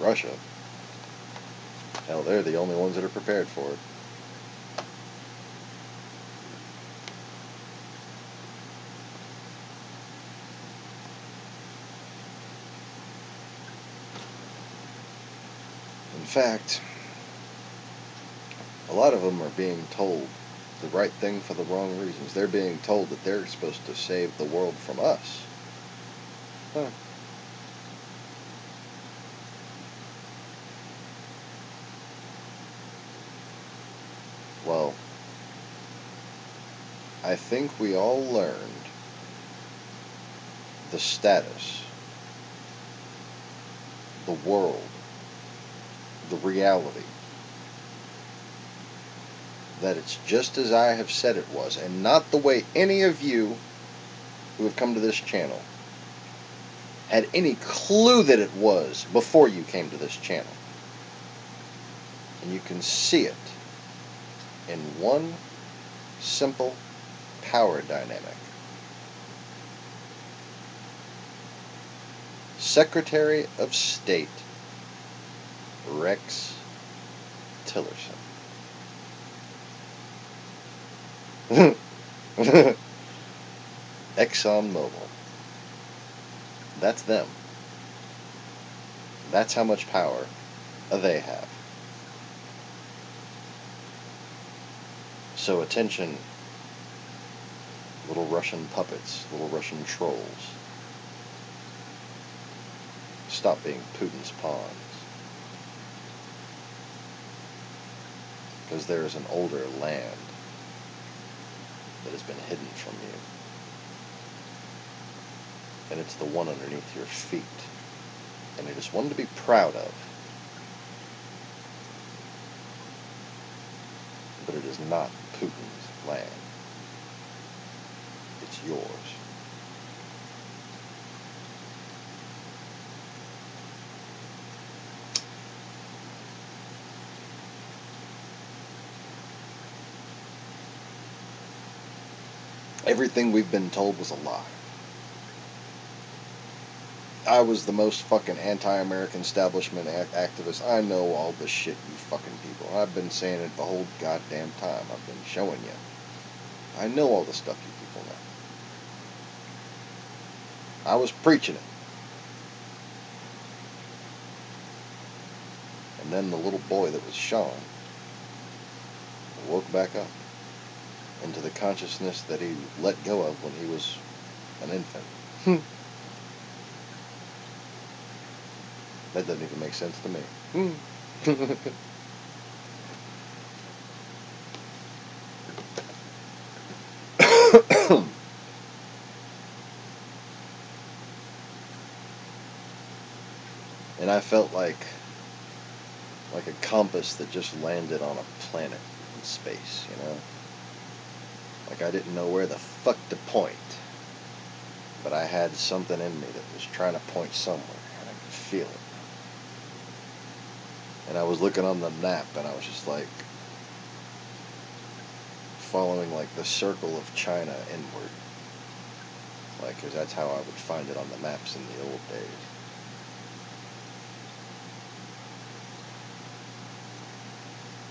Russia. Hell, they're the only ones that are prepared for it. In fact, a lot of them are being told the right thing for the wrong reasons. They're being told that they're supposed to save the world from us. Huh. Well, I think we all learned the status, the world, the reality, that it's just as I have said it was, and not the way any of you who have come to this channel had any clue that it was before you came to this channel. And you can see it in one simple power dynamic. Secretary of State Rex Tillerson. ExxonMobil. That's them. That's how much power they have. So attention, little Russian puppets, little Russian trolls. Stop being Putin's pawns. Because there is an older land that has been hidden from you. And it's the one underneath your feet. And it is one to be proud of. But it is not Putin's land. It's yours. Everything we've been told was a lie. I was the most fucking anti-American establishment activist. I know all this shit, you fucking people. I've been saying it the whole goddamn time. I've been showing you. I know all the stuff you people know. I was preaching it. And then the little boy that was Sean woke back up into the consciousness that he let go of when he was an infant. That doesn't even make sense to me. And I felt like a compass that just landed on a planet in space, you know? Like I didn't know where the fuck to point. But I had something in me that was trying to point somewhere, and I could feel it. And I was looking on the map, and I was just like following like the circle of China inward. Like, 'cause that's how I would find it on the maps in the old days.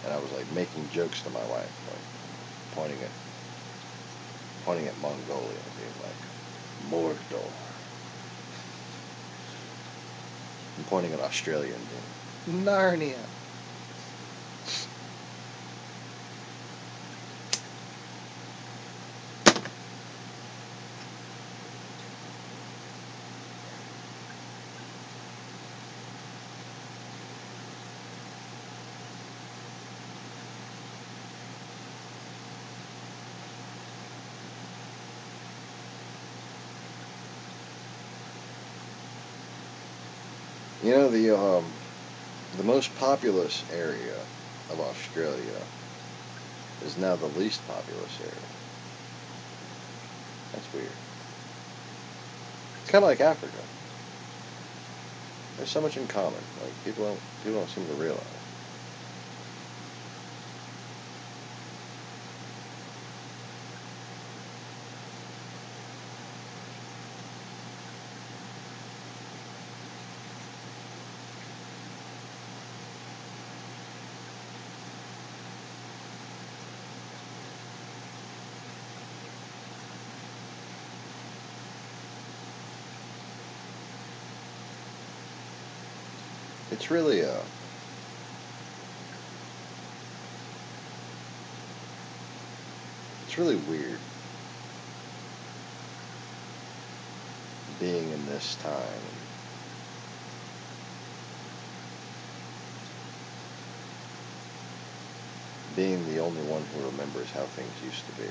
And I was like making jokes to my wife, like pointing at Mongolia and being like, Mordor. And pointing at Australia and being, Narnia. You know, the most populous area of Australia is now the least populous area. That's weird. It's kind of like Africa. There's so much in common. Like people don't seem to realize. It's really it's really weird being in this time. Being the only one who remembers how things used to be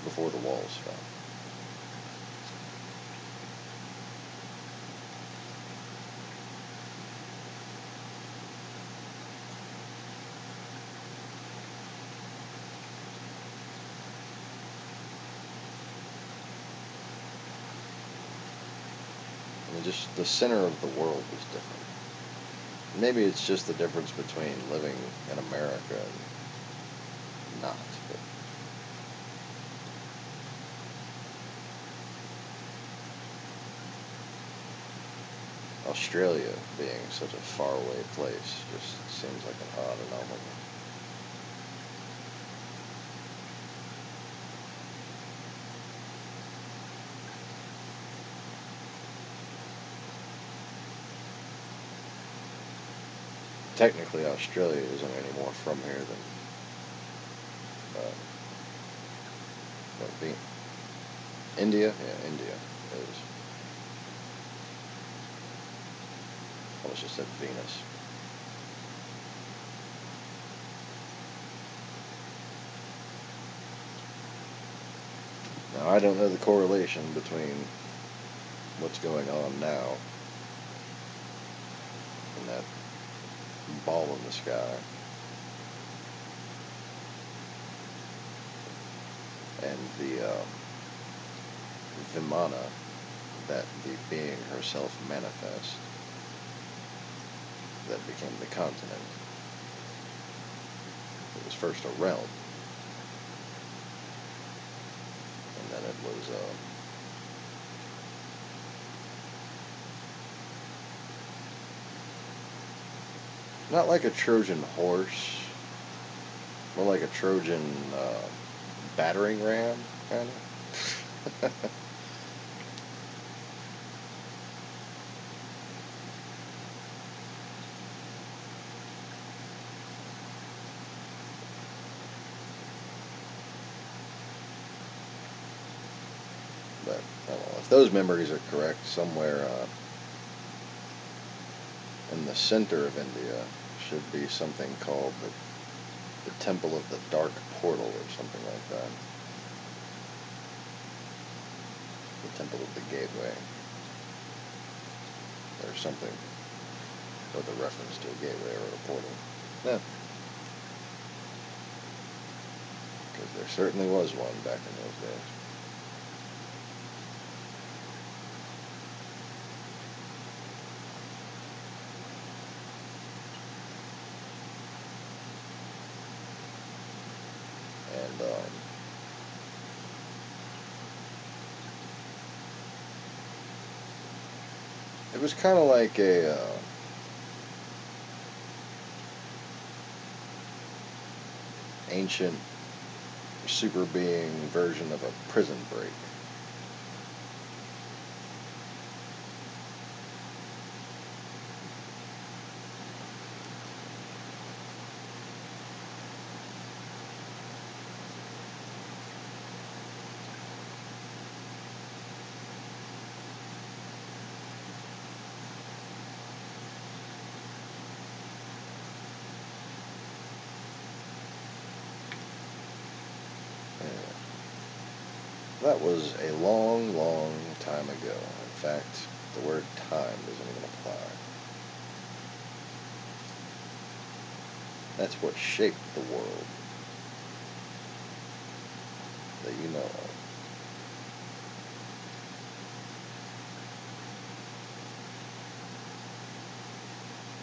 before the walls fell. I mean, just the center of the world was different. Maybe it's just the difference between living in America and not. But Australia being such a faraway place just seems like an odd anomaly. Technically, Australia isn't any more from here than India. Yeah, India is. I almost just said Venus. Now, I don't know the correlation between what's going on now and that ball in the sky and the Vimana that the being herself manifest that became the continent. It was first a realm, and then it was not like a Trojan horse, more like a Trojan battering ram, kind of. But I don't know if those memories are correct. Somewhere in the center of India should be something called the Temple of the Dark Portal or something like that. The Temple of the Gateway or something with a reference to a gateway or a portal. Yeah. Because there certainly was one back in those days. And it was kind of like a ancient super being version of a prison break. That was a long, long time ago. In fact, the word time doesn't even apply. That's what shaped the world that you know of.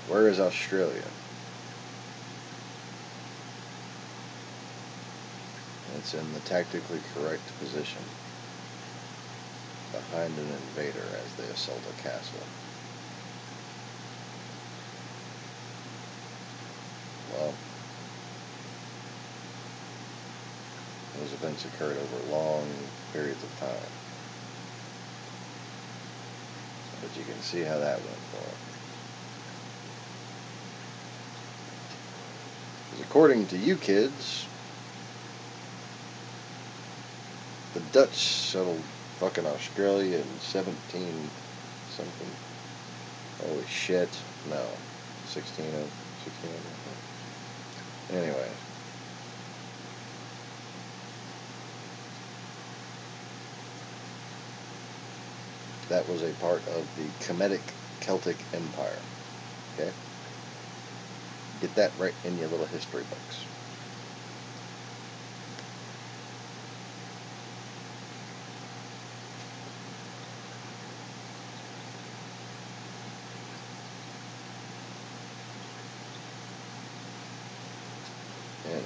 Where is Australia? It's in the tactically correct position behind an invader as they assault a castle. Well, those events occurred over long periods of time. you can see how that went for him. Because according to you kids, the Dutch settled fucking Australia in 17 something. Holy shit. No. 16. Anyway. That was a part of the Kemetic Celtic Empire. Okay? Get that right in your little history books. Anyway.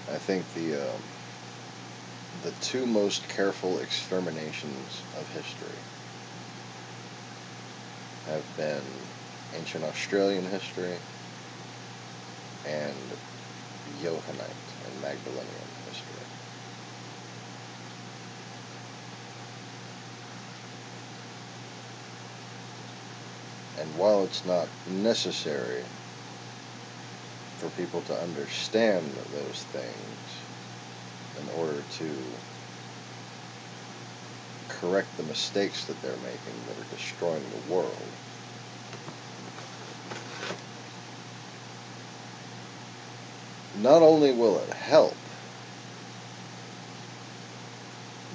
I think the two most careful exterminations of history have been ancient Australian history and Johannite and Magdalenian history. And while it's not necessary for people to understand those things in order to correct the mistakes that they're making that are destroying the world, not only will it help,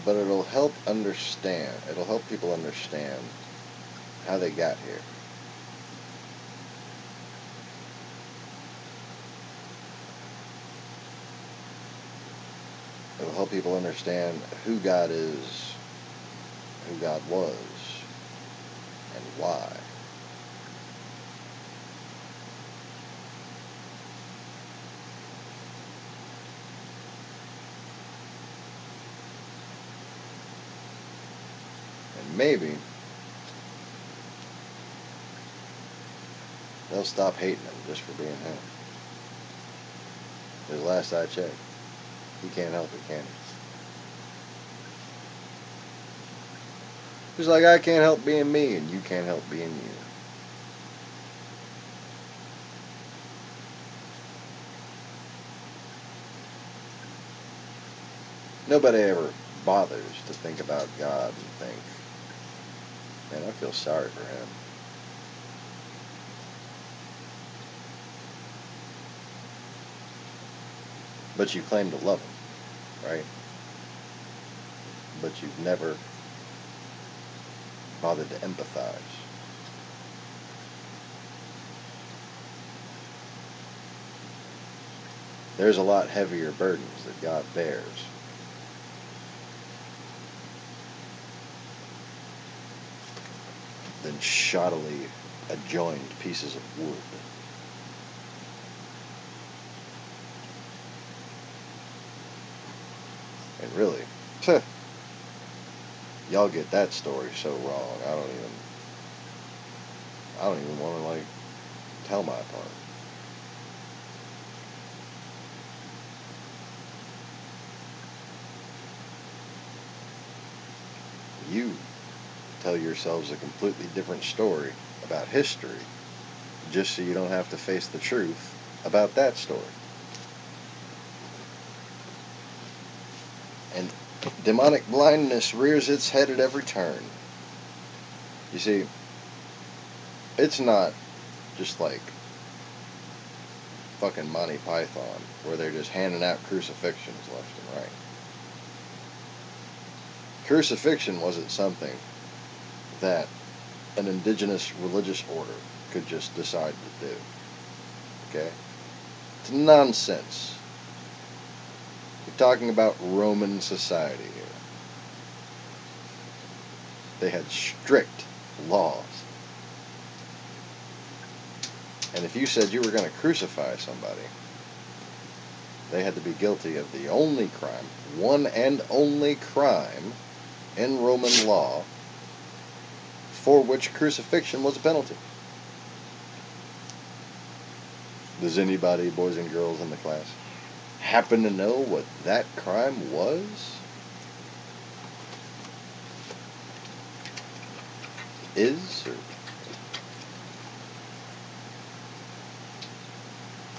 but it'll help people understand how they got here. It'll help people understand who God is, who God was, and why. And maybe they'll stop hating him just for being him. Because last I checked, he can't help it, can he? Just like I can't help being me and you can't help being you. Nobody ever bothers to think about God and think, man, I feel sorry for him. But you claim to love him, right? But you've never bothered to empathize. There's a lot heavier burdens that God bears. Than shoddily adjoined pieces of wood. And really, y'all get that story so wrong. I don't even want to tell my part. You tell yourselves a completely different story about history just so you don't have to face the truth about that story. And demonic blindness rears its head at every turn. You see, it's not just like fucking Monty Python where they're just handing out crucifixions left and right. Crucifixion wasn't something that an indigenous religious order could just decide to do. Okay? It's nonsense. We're talking about Roman society here. They had strict laws. And if you said you were going to crucify somebody, they had to be guilty of the only crime, one and only crime in Roman law for which crucifixion was a penalty. Does anybody, boys and girls in the class, happen to know what that crime was? Is? Or...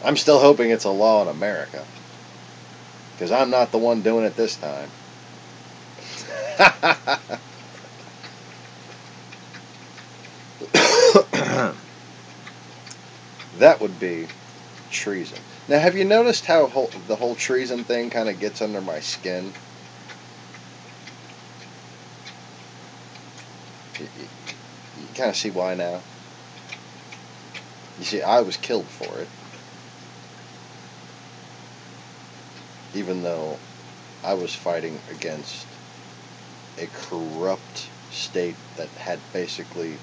I'm still hoping it's a law in America, because I'm not the one doing it this time. That would be treason. Now, have you noticed how the whole treason thing kind of gets under my skin? You kind of see why now? You see, I was killed for it. Even though I was fighting against a corrupt state that had basically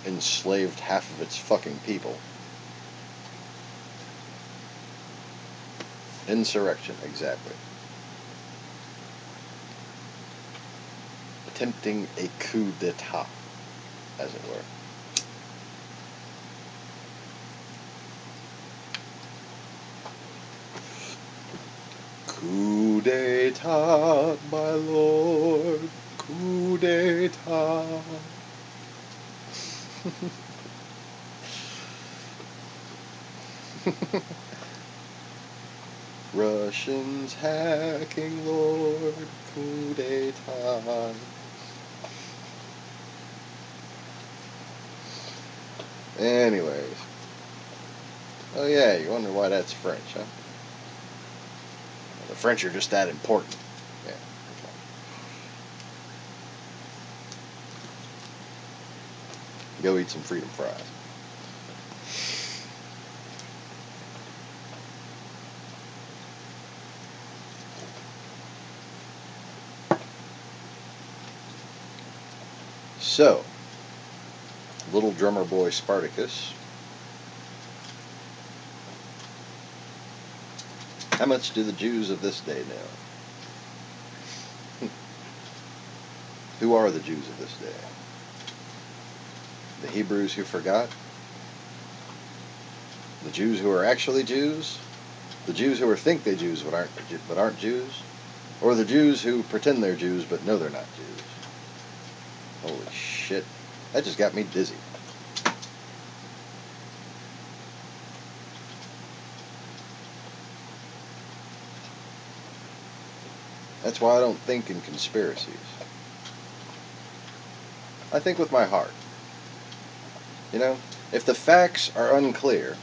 enslaved half of its fucking people. Insurrection, exactly. Attempting a coup d'etat, as it were. Coup d'etat, my lord, coup d'etat. Russians hacking, lord, coup d'etat. Anyways. Oh yeah, you wonder why that's French, huh? The French are just that important. Yeah. Okay. Go eat some freedom fries. So, little drummer boy Spartacus. How much do the Jews of this day know? Who are the Jews of this day? The Hebrews who forgot? The Jews who are actually Jews? The Jews who think they're Jews but aren't Jews? Or the Jews who pretend they're Jews but know they're not Jews? Holy shit. That just got me dizzy. That's why I don't think in conspiracies. I think with my heart. You know, if the facts are unclear,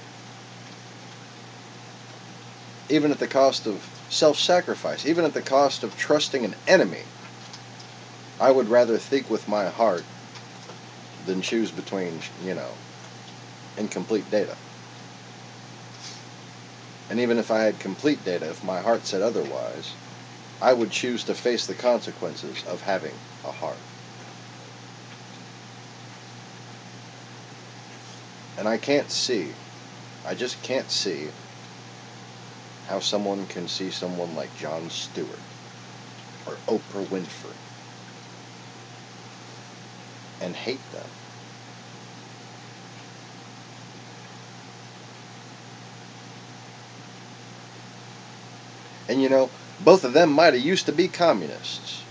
even at the cost of self-sacrifice, even at the cost of trusting an enemy, I would rather think with my heart than choose between, incomplete data. And even if I had complete data, if my heart said otherwise, I would choose to face the consequences of having a heart. And I just can't see how someone can see someone like Jon Stewart or Oprah Winfrey and hate them. And both of them might have used to be communists.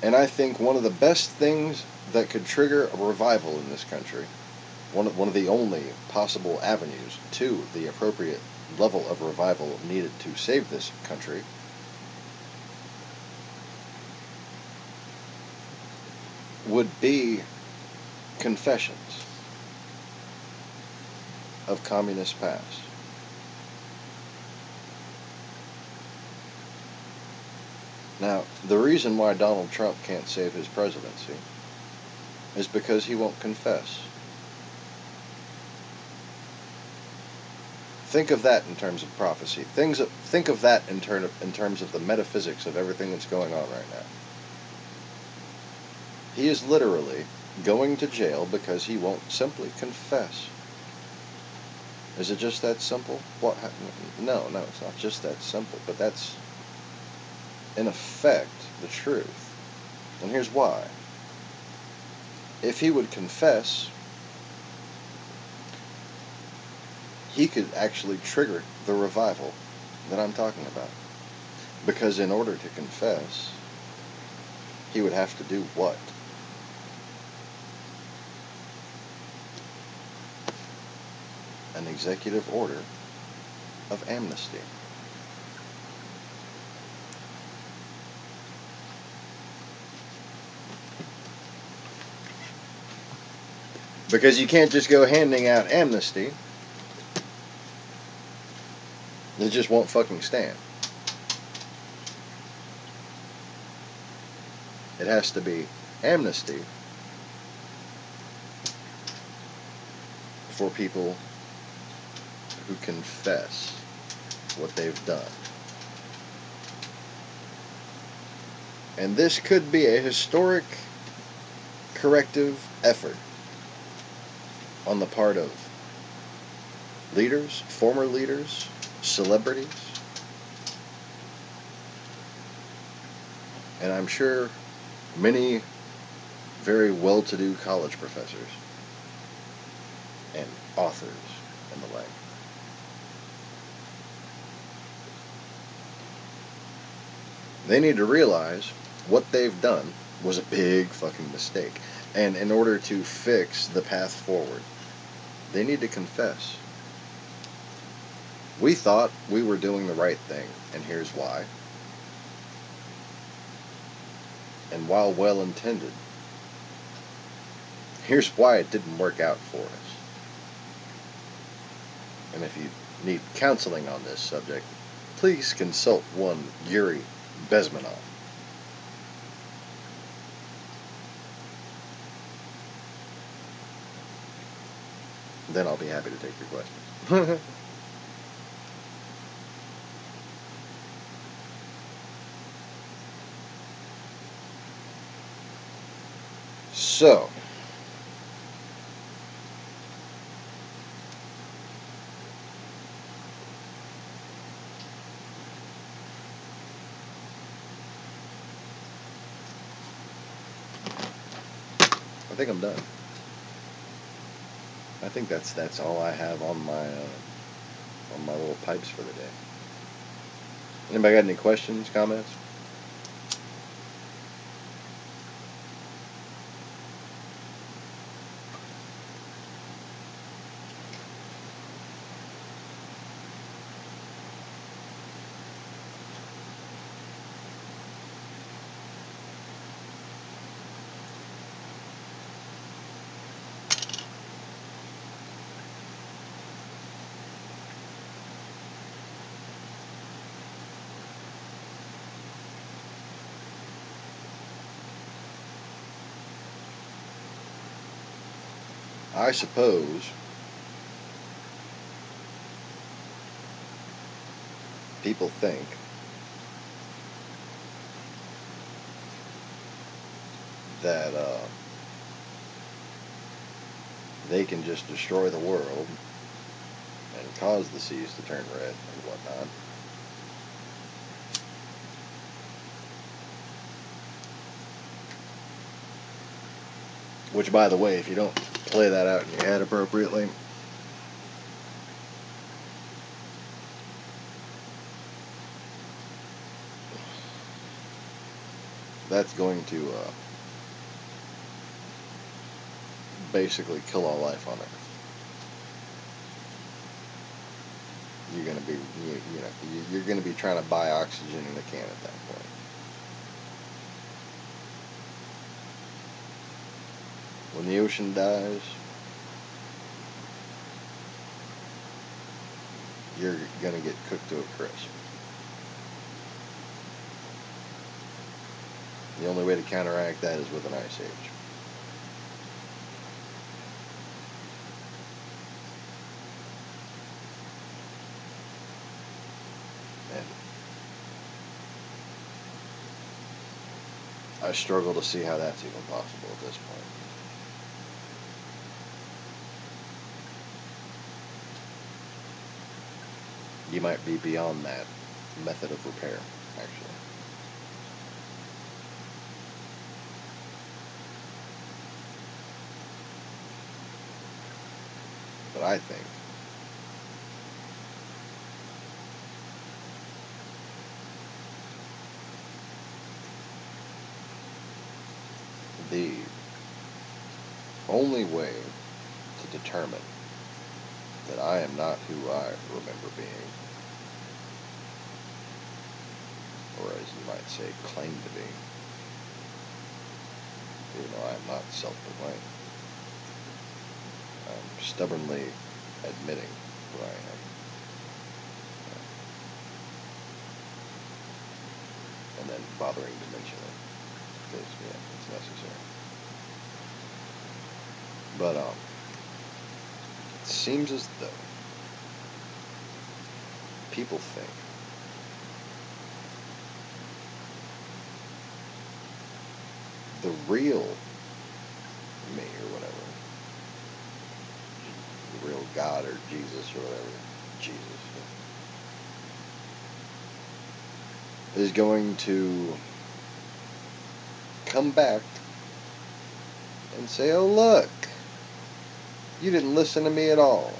And I think one of the best things that could trigger a revival in this country, one of the only possible avenues to the appropriate level of revival needed to save this country, would be confessions of communist past. Now, the reason why Donald Trump can't save his presidency is because he won't confess. Think of that in terms of prophecy. Think of that in terms of the metaphysics of everything that's going on right now. He is literally going to jail because he won't simply confess. Is it just that simple? No, it's not just that simple, but that's, in effect, the truth. And here's why. If he would confess, he could actually trigger the revival that I'm talking about. Because in order to confess, he would have to do what? An executive order of amnesty. Because you can't just go handing out amnesty. It just won't fucking stand. It has to be amnesty for people who confess what they've done. And this could be a historic corrective effort on the part of leaders, former leaders, celebrities, and I'm sure many very well-to-do college professors and authors and the like. They need to realize what they've done was a big fucking mistake. And in order to fix the path forward, they need to confess. We thought we were doing the right thing, and here's why. And while well-intended, here's why it didn't work out for us. And if you need counseling on this subject, please consult one Yuri Bezmenov. Then I'll be happy to take your questions. So, I think I'm done. I think that's all I have on my little pipes for the day. Anybody got any questions, comments? I suppose people think that they can just destroy the world and cause the seas to turn red and whatnot. Which, by the way, if you don't play that out in your head appropriately, that's going to basically kill all life on Earth. You're going to be, you're going to be trying to buy oxygen in a can at that point. When the ocean dies, you're going to get cooked to a crisp. The only way to counteract that is with an ice age. And I struggle to see how that's even possible at this point. You might be beyond that method of repair, actually. But I think the only way to determine that I am not who I remember being, or as you might say, claim to be, even though I am not self-proclaimed. I'm stubbornly admitting who I am. And then bothering to mention it, because, yeah, it's necessary. But, it seems as though people think the real me, or whatever, the real God or Jesus or whatever, Jesus, is going to come back and say, oh look, you didn't listen to me at all.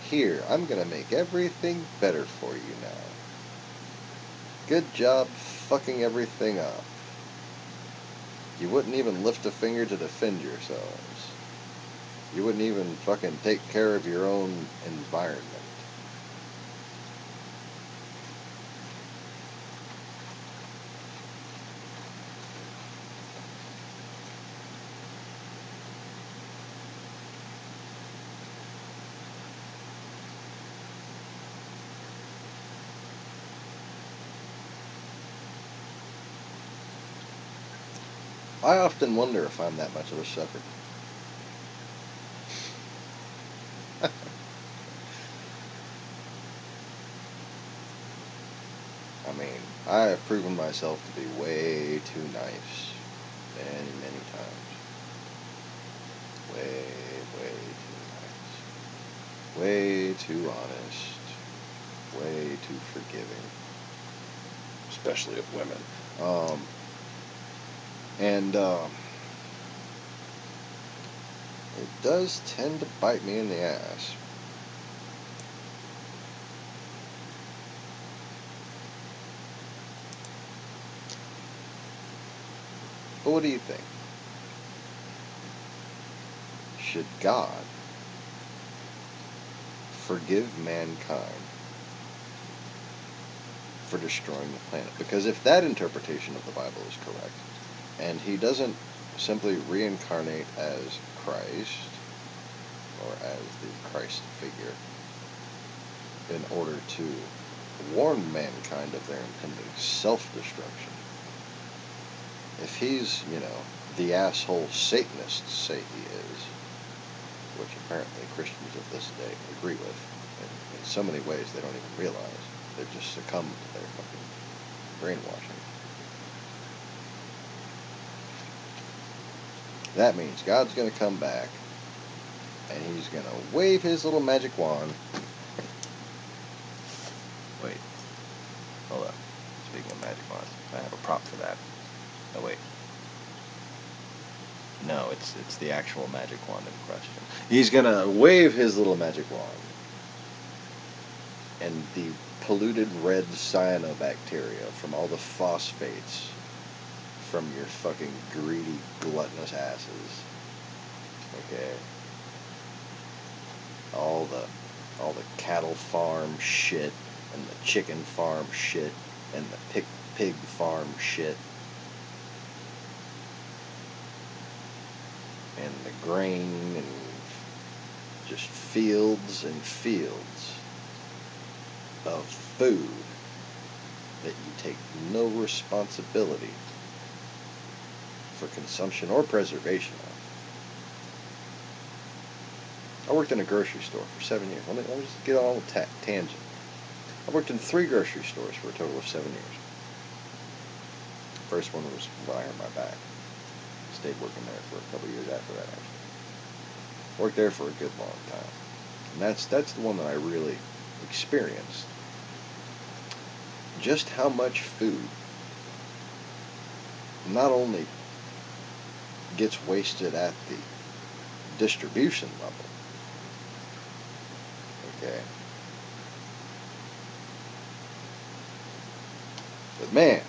Here, I'm going to make everything better for you now. Good job fucking everything up. You wouldn't even lift a finger to defend yourselves. You wouldn't even fucking take care of your own environment. I often wonder if I'm that much of a sucker. I mean, I have proven myself to be way too nice many, many times. Way, way too nice. Way too honest. Way too forgiving. Especially of women. It does tend to bite me in the ass. But what do you think? Should God forgive mankind for destroying the planet? Because if that interpretation of the Bible is correct, and he doesn't simply reincarnate as Christ, or as the Christ figure, in order to warn mankind of their impending self-destruction, if he's, the asshole Satanists say he is, which apparently Christians of this day agree with, in so many ways they don't even realize, they've just succumbed to their fucking brainwashing. That means God's going to come back, and he's going to wave his little magic wand. Wait. Hold up. Speaking of magic wands, I have a prop for that. Oh, wait. No, it's the actual magic wand in question. He's going to wave his little magic wand, and the polluted red cyanobacteria from all the phosphates from your fucking greedy, gluttonous asses. Okay? All the cattle farm shit, and the chicken farm shit, and the pig farm shit, and the grain, and just fields and fields of food that you take no responsibility for consumption or preservation of. I worked in a grocery store for 7 years. Let me just get on a tangent. I worked in 3 grocery stores for a total of 7 years. First one was when I hurt my back. Stayed working there for a couple of years after that, actually. Worked there for a good long time. And that's the one that I really experienced just how much food not only gets wasted at the distribution level, okay, but man,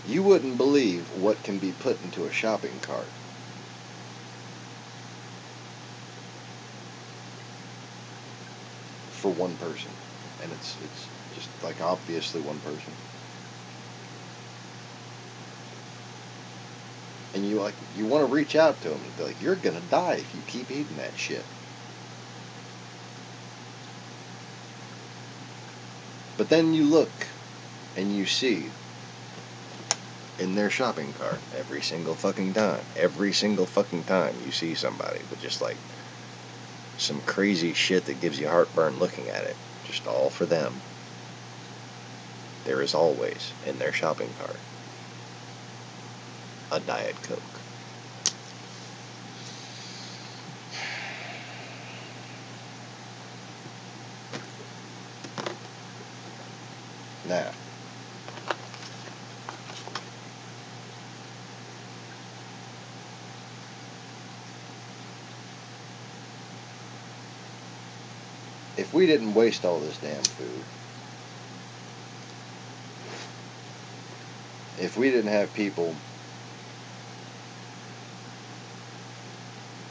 You wouldn't believe what can be put into a shopping cart. For one person. And it's just like obviously one person. And you want to reach out to them and be like, you're gonna die if you keep eating that shit. But then you look and you see in their shopping cart every single fucking time you see somebody with just like some crazy shit that gives you heartburn looking at it, just all for them. There is always in their shopping cart a Diet Coke. Now, if we didn't waste all this damn food, if we didn't have people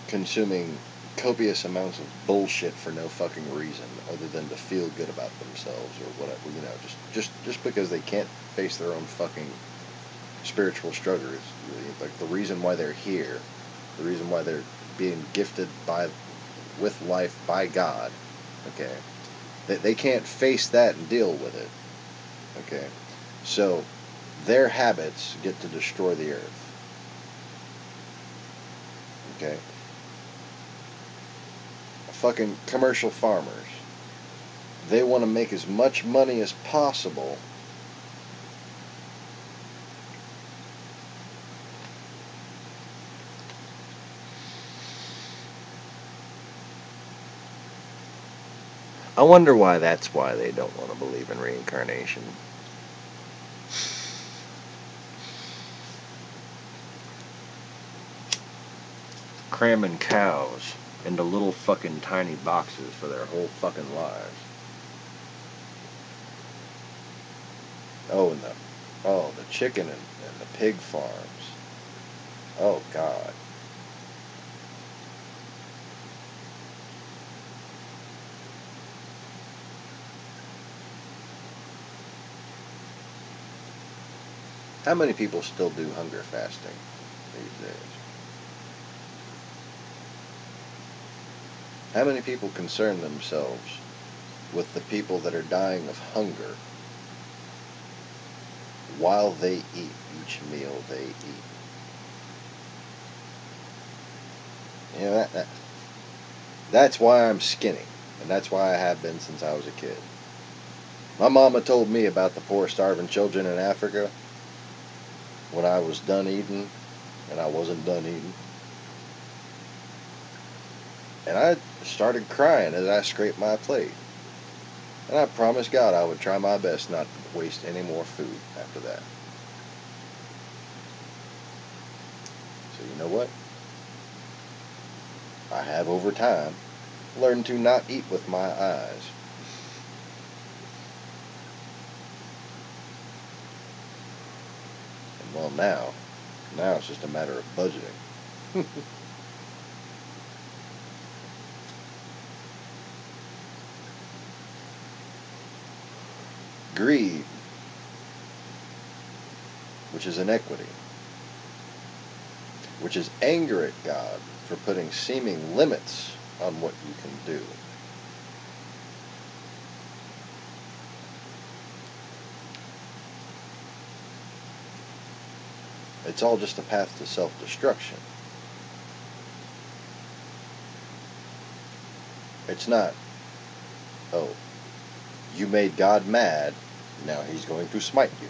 consuming copious amounts of bullshit for no fucking reason other than to feel good about themselves or whatever, just because they can't face their own fucking spiritual struggles, like the reason why they're here, the reason why they're being gifted with life by God, okay, they can't face that and deal with it, okay, so their habits get to destroy the earth, okay. Fucking commercial farmers, they want to make as much money as possible I wonder why that's why they don't want to believe in reincarnation. Cramming cows into little fucking tiny boxes for their whole fucking lives. The chicken and the pig farms. Oh God. How many people still do hunger fasting these days? How many people concern themselves with the people that are dying of hunger while they eat each meal they eat? You know, that's why I'm skinny, and that's why I have been since I was a kid. My mama told me about the poor starving children in Africa when I was done eating, and I wasn't done eating. And I started crying as I scraped my plate. And I promised God I would try my best not to waste any more food after that. So you know what? I have over time learned to not eat with my eyes. And well, now it's just a matter of budgeting. Greed, which is inequity, which is anger at God for putting seeming limits on what you can do. It's all just a path to self-destruction. It's not, oh, you made God mad, now he's going to smite you.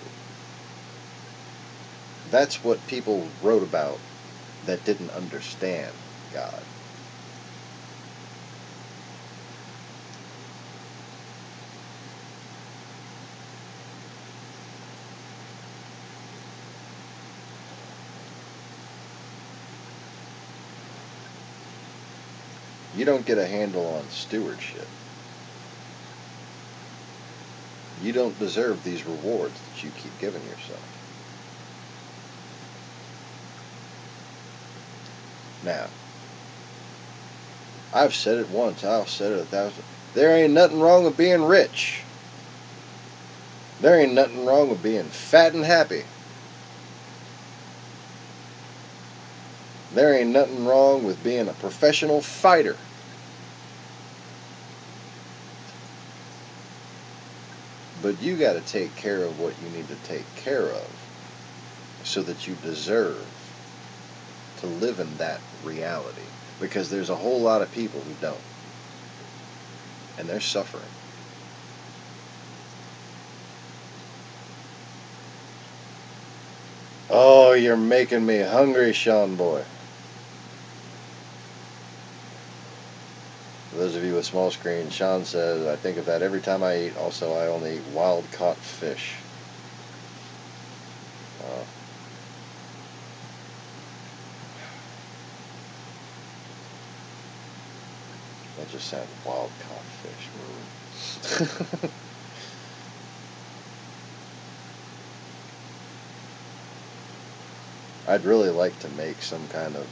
That's what people wrote about that didn't understand God. You don't get a handle on stewardship. You don't deserve these rewards that you keep giving yourself. Now, I've said it once, I'll say it 1,000. There ain't nothing wrong with being rich. There ain't nothing wrong with being fat and happy. There ain't nothing wrong with being a professional fighter. But you got to take care of what you need to take care of so that you deserve to live in that reality. Because there's a whole lot of people who don't. And they're suffering. Oh, you're making me hungry, Sean boy. For those of you with small screen, Sean says, I think of that every time I eat. Also, I only eat wild-caught fish. That just sounds wild-caught fish. I'd really like to make some kind of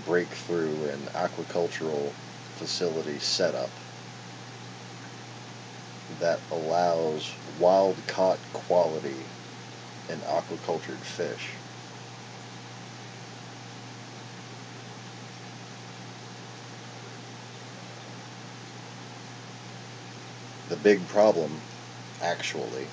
breakthrough in aquacultural facility setup that allows wild-caught quality in aquacultured fish. The big problem, actually,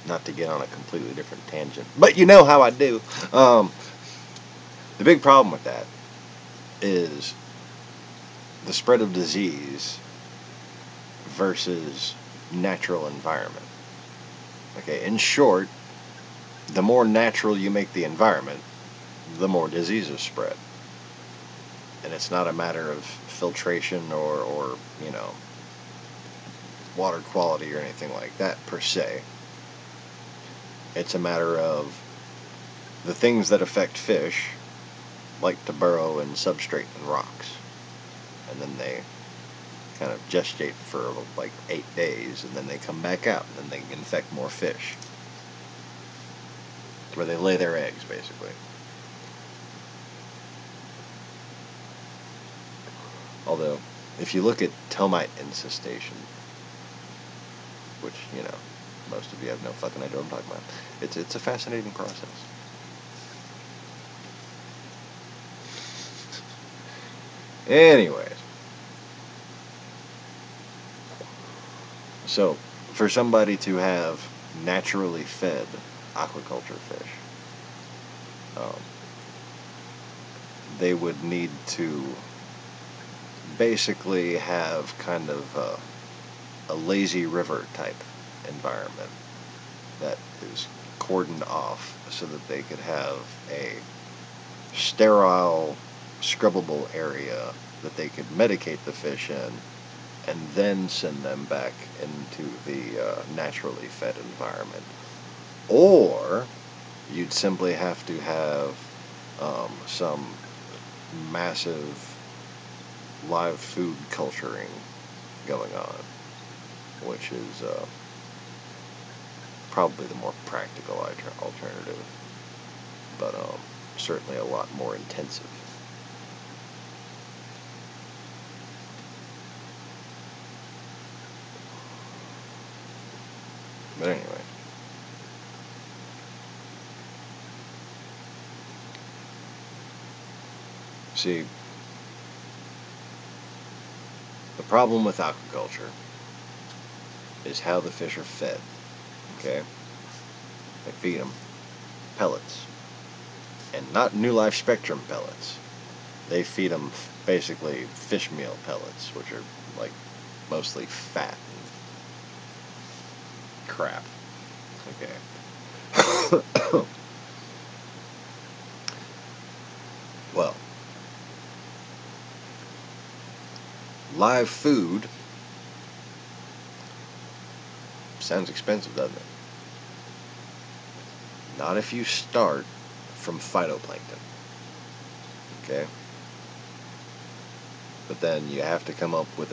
Not to get on a completely different tangent, but you know how I do. The big problem with that is the spread of disease versus natural environment. Okay, in short, the more natural you make the environment, the more diseases spread. And it's not a matter of filtration or water quality or anything like that per se. It's a matter of the things that affect fish like to burrow in substrate and rocks. And then they kind of gestate for like 8 days, and then they come back out, and then they infect more fish. Where they lay their eggs, basically. Although, if you look at termite infestation, which, most of you have no fucking idea what I'm talking about, it's a fascinating process. Anyways. So, for somebody to have naturally fed aquaculture fish, they would need to basically have kind of a lazy river type environment that is cordoned off so that they could have a sterile, scrubbable area that they could medicate the fish in and then send them back into the naturally fed environment. Or you'd simply have to have some massive live food culturing going on, which is probably the more practical alternative, but certainly a lot more intensive. But anyway. See, the problem with aquaculture is how the fish are fed, okay? They feed them pellets, and not New Life Spectrum pellets. They feed them basically fish meal pellets, which are like mostly fat and crap, okay? Well, live food sounds expensive, doesn't it? Not if you start from phytoplankton, okay? But then you have to come up with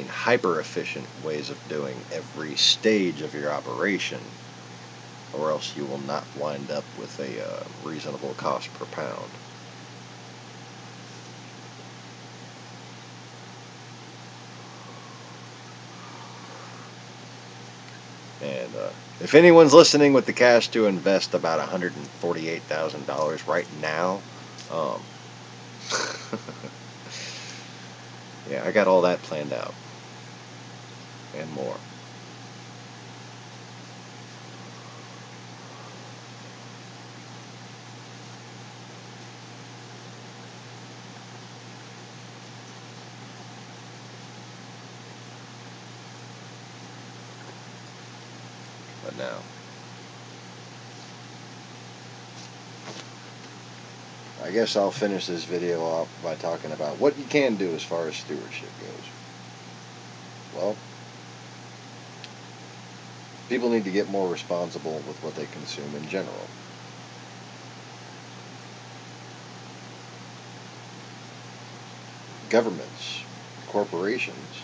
hyper-efficient ways of doing every stage of your operation or else you will not wind up with a reasonable cost per pound. And if anyone's listening with the cash to invest about $148,000 right now, yeah, I got all that planned out and more. But now, I guess I'll finish this video off by talking about what you can do as far as stewardship goes. Well, people need to get more responsible with what they consume in general. Governments, corporations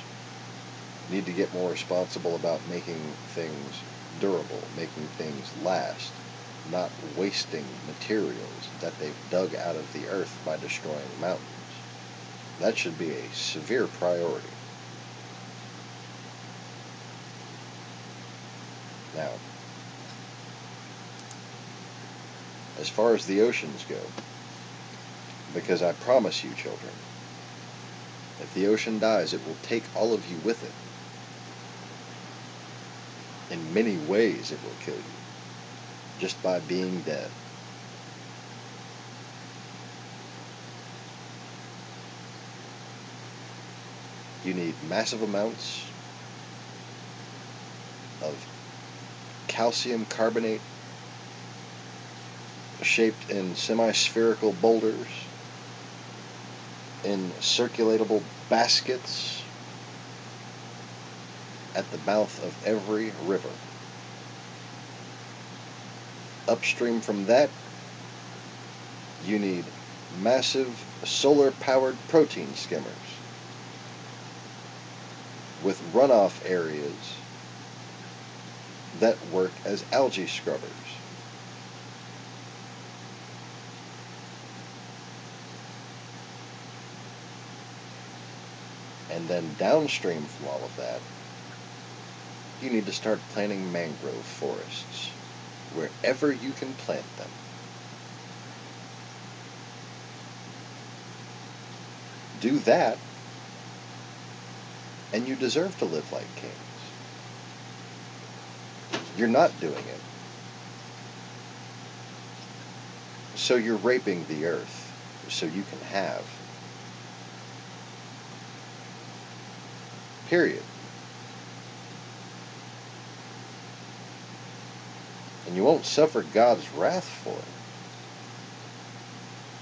need to get more responsible about making things durable, making things last, not wasting materials that they've dug out of the earth by destroying mountains. That should be a severe priority. Now, as far as the oceans go, because I promise you, children, if the ocean dies, it will take all of you with it. In many ways, it will kill you, just by being dead. You need massive amounts of calcium carbonate shaped in semi-spherical boulders in circulatable baskets at the mouth of every river. Upstream from that, you need massive solar-powered protein skimmers with runoff areas that work as algae scrubbers. And then downstream from all of that, you need to start planting mangrove forests wherever you can plant them. Do that, and you deserve to live like kings. You're not doing it, so you're raping the earth so you can have. Period. And you won't suffer God's wrath for it.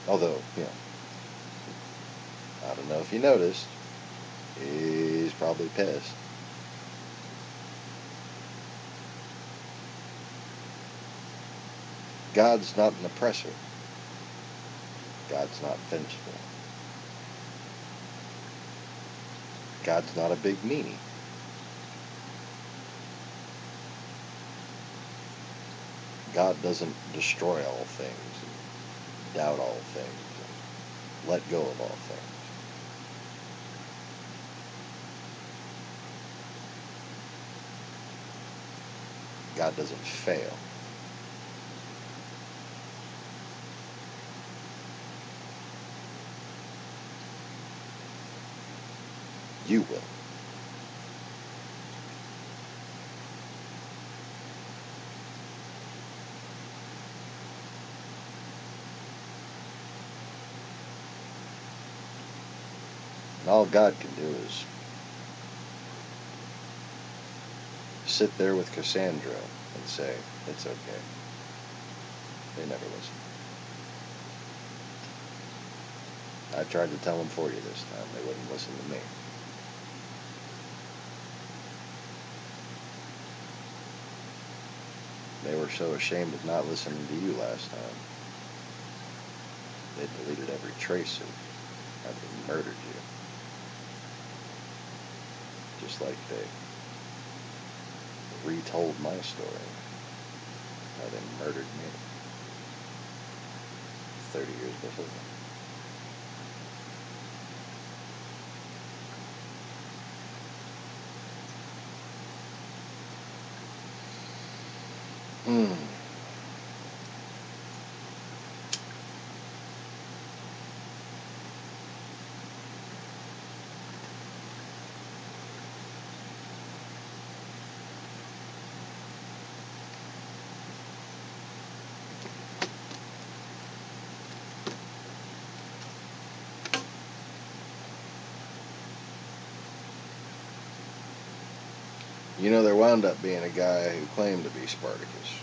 Although, I don't know if you noticed, he's probably pissed. God's not an oppressor. God's not vengeful. God's not a big meanie. God doesn't destroy all things, and doubt all things, and let go of all things. God doesn't fail. You will. And all God can do is sit there with Cassandra and say, it's okay. They never listen. I tried to tell them for you this time. They wouldn't listen to me. They were so ashamed of not listening to you last time. They deleted every trace of having murdered you. Just like they retold my story. how they murdered me 30 years before. You know, there wound up being a guy who claimed to be Spartacus.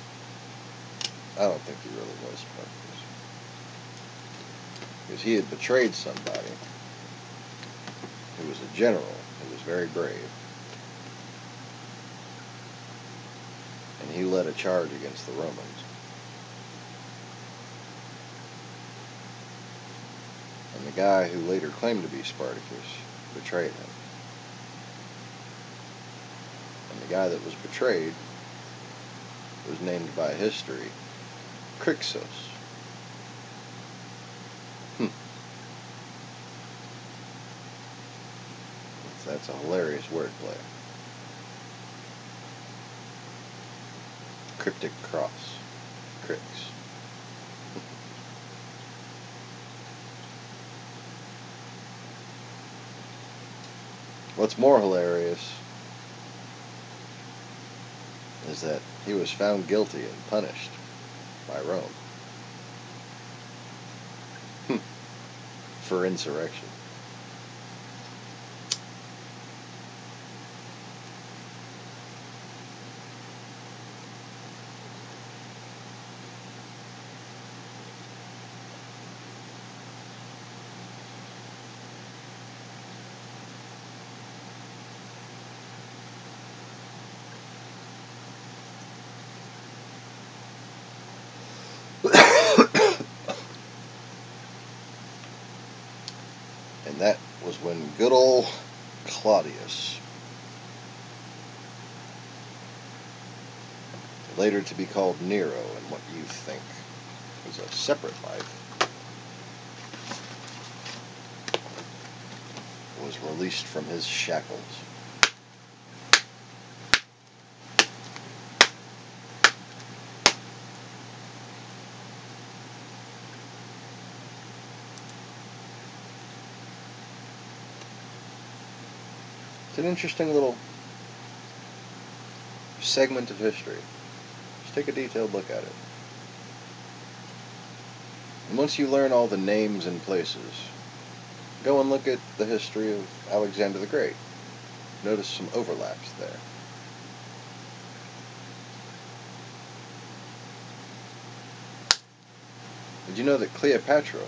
I don't think he really was Spartacus, because he had betrayed somebody who was a general who was very brave, and he led a charge against the Romans. And the guy who later claimed to be Spartacus betrayed him. And the guy that was betrayed was named by history Crixus. That's a hilarious wordplay. Cryptic cross. Crix. What's more hilarious is that he was found guilty and punished by Rome for insurrection. And that was when good old Claudius, later to be called Nero in what you think is a separate life, was released from his shackles. It's an interesting little segment of history. Just take a detailed look at it. And once you learn all the names and places, go and look at the history of Alexander the Great. Notice some overlaps there. Did you know that Cleopatra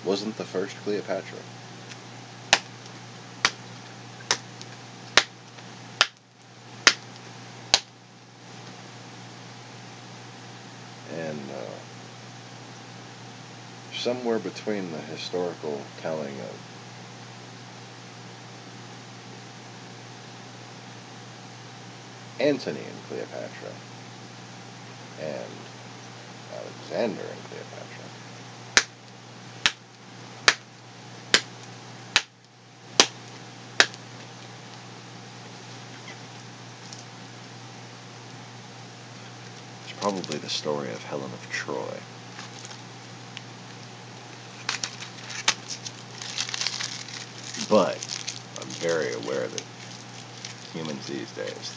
wasn't the first Cleopatra? And somewhere between the historical telling of Antony and Cleopatra and Alexander and Cleopatra, it's probably the story of Helen of Troy. But I'm very aware that humans these days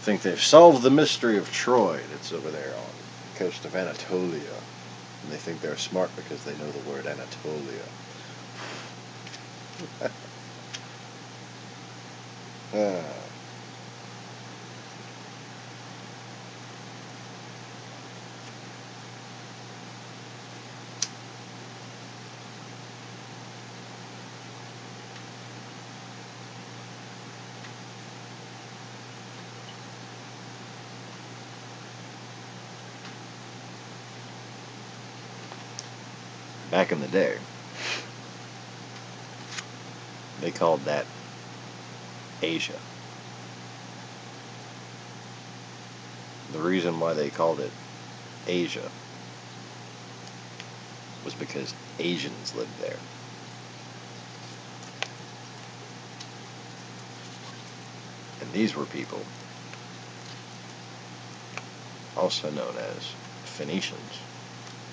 think they've solved the mystery of Troy that's over there on the coast of Anatolia. And they think they're smart because they know the word Anatolia. Back in the day, they called that Asia. The reason why they called it Asia was because Asians lived there. And these were people also known as Phoenicians.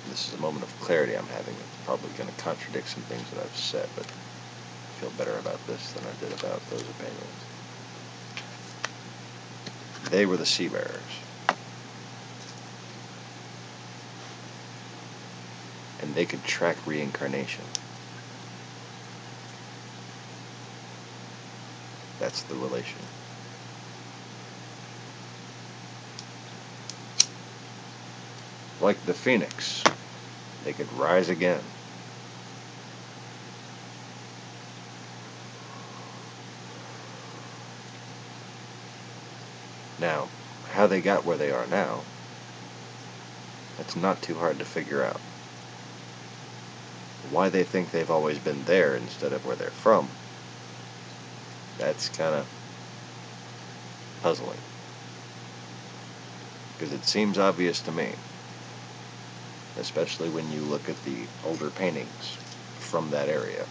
This is a moment of clarity I'm having. It's probably going to contradict some things that I've said, but I feel better about this than I did about those opinions. They were the seafarers. And they could track reincarnation. That's the relation. Like the phoenix, they could rise again. Now, how they got where they are now, that's not too hard to figure out. Why they think they've always been there instead of where they're from, that's kind of puzzling. Because it seems obvious to me, especially when you look at the older paintings from that area,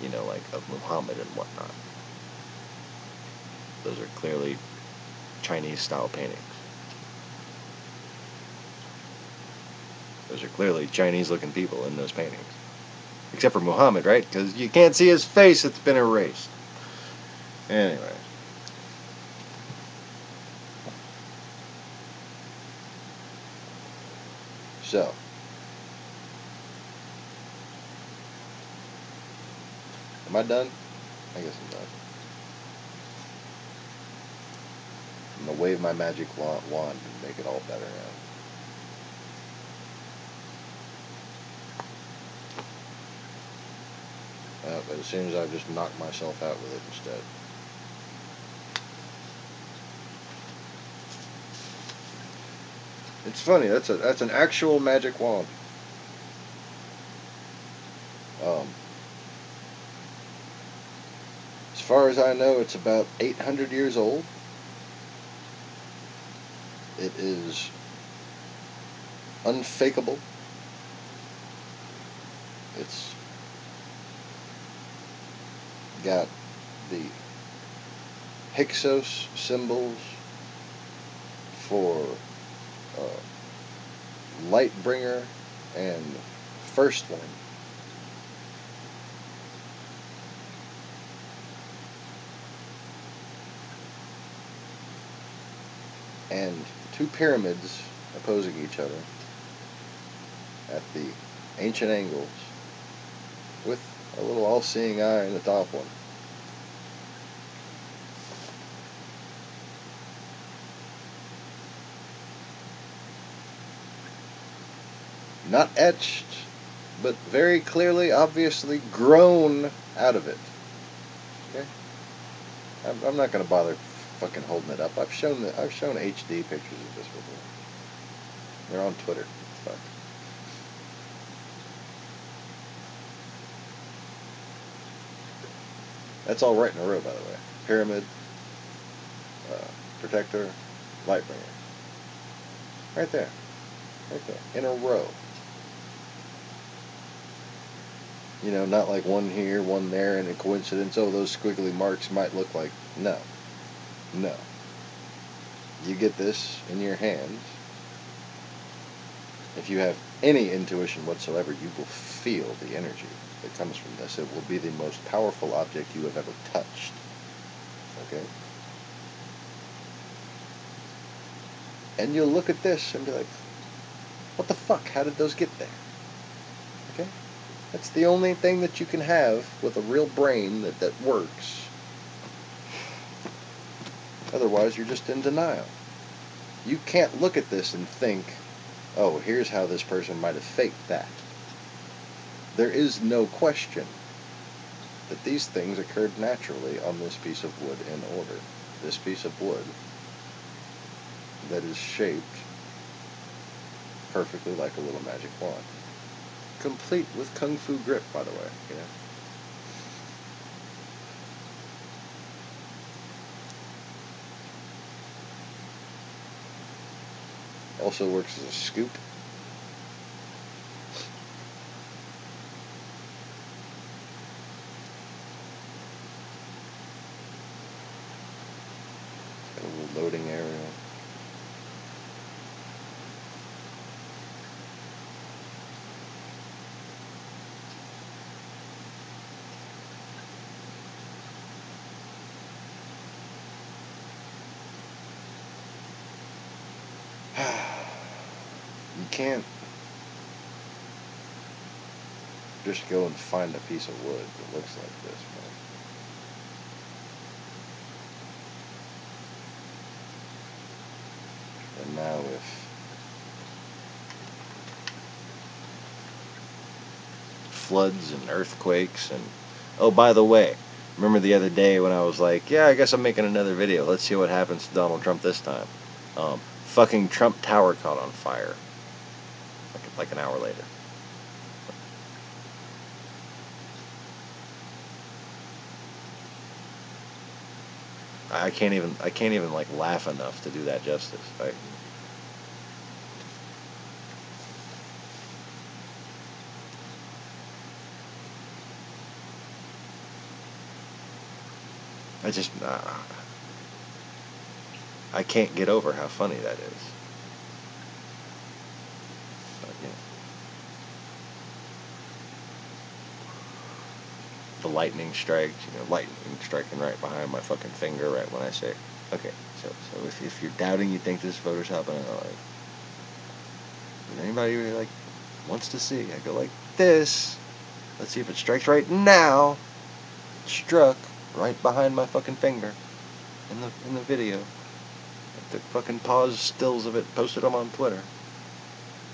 you know, like of Muhammad and whatnot. Those are clearly Chinese-style paintings. Those are clearly Chinese-looking people in those paintings. Except for Muhammad, right? Because you can't see his face, it's been erased. Anyway. So. Am I done? I guess I'm done. I'm going to wave my magic wand and make it all better now. But as soon as I've just knocked myself out with it instead. It's funny, that's an actual magic wand. As far as I know, it's about 800 years old. It is unfakeable. It's got the Hyksos symbols for Lightbringer and First One. And two pyramids opposing each other at the ancient angles with a little all-seeing eye in the top one. Not etched, but very clearly, obviously grown out of it. Okay? I'm not going to bother fucking holding it up. I've shown HD pictures of this before. They're on Twitter. Fuck. That's all right in a row, by the way. Pyramid, Protector, Lightbringer. Right there. Right there. In a row. You know, not like one here, one there, and a coincidence. Oh, those squiggly marks might look like... No. No. You get this in your hands. If you have any intuition whatsoever, you will feel the energy that comes from this. It will be the most powerful object you have ever touched. Okay? And you'll look at this and be like, what the fuck? How did those get there? Okay? That's the only thing that you can have with a real brain that works. Otherwise, you're just in denial. You can't look at this and think, oh, here's how this person might have faked that. There is no question that these things occurred naturally on this piece of wood in order. This piece of wood that is shaped perfectly like a little magic wand. Complete with kung fu grip, by the way, you know. Also works as a scoop. Got a little loading area. You can't just go and find a piece of wood that looks like this, man. And now if floods and earthquakes and... Oh, by the way, remember the other day when I was like, yeah, I guess I'm making another video. Let's see what happens to Donald Trump this time. Fucking Trump Tower caught on fire. Like an hour later. I can't even like laugh enough to do that justice. I just I can't get over how funny that is. But, yeah. The lightning strikes, lightning striking right behind my fucking finger right when I say, okay, so if you're doubting you think this is Photoshop, and I'm like, if anybody really like wants to see, I go like this. Let's see if it strikes right now. It struck right behind my fucking finger in the video. I took fucking pause stills of it, posted them on Twitter.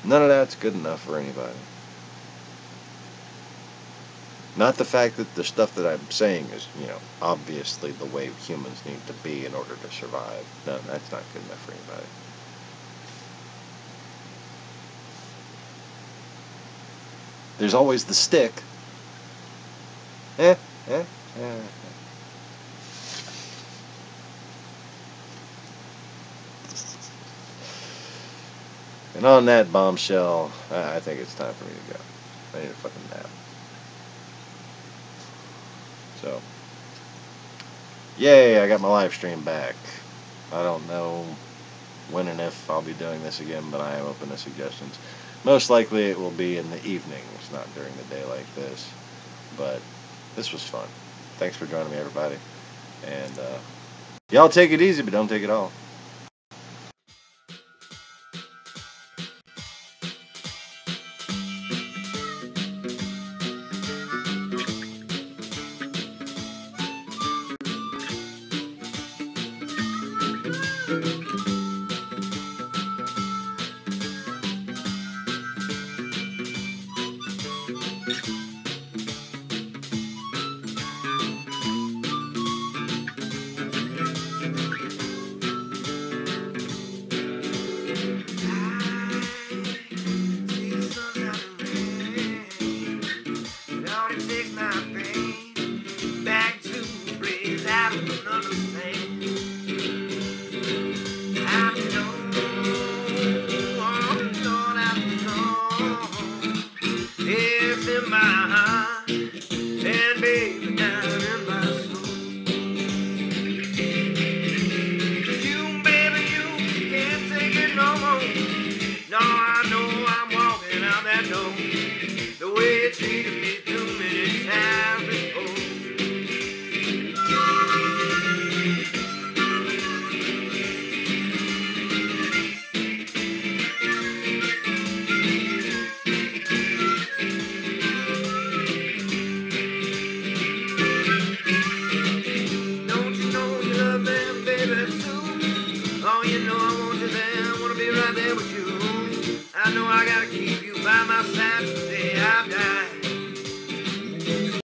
None of that's good enough for anybody. Not the fact that the stuff that I'm saying is, obviously the way humans need to be in order to survive. No, that's not good enough for anybody. There's always the stick. And on that bombshell, I think it's time for me to go. I need a fucking nap. So, yay, I got my live stream back. I don't know when and if I'll be doing this again, but I am open to suggestions. Most likely it will be in the evenings, not during the day like this. But this was fun. Thanks for joining me, everybody. And y'all take it easy, but don't take it all. I know I gotta keep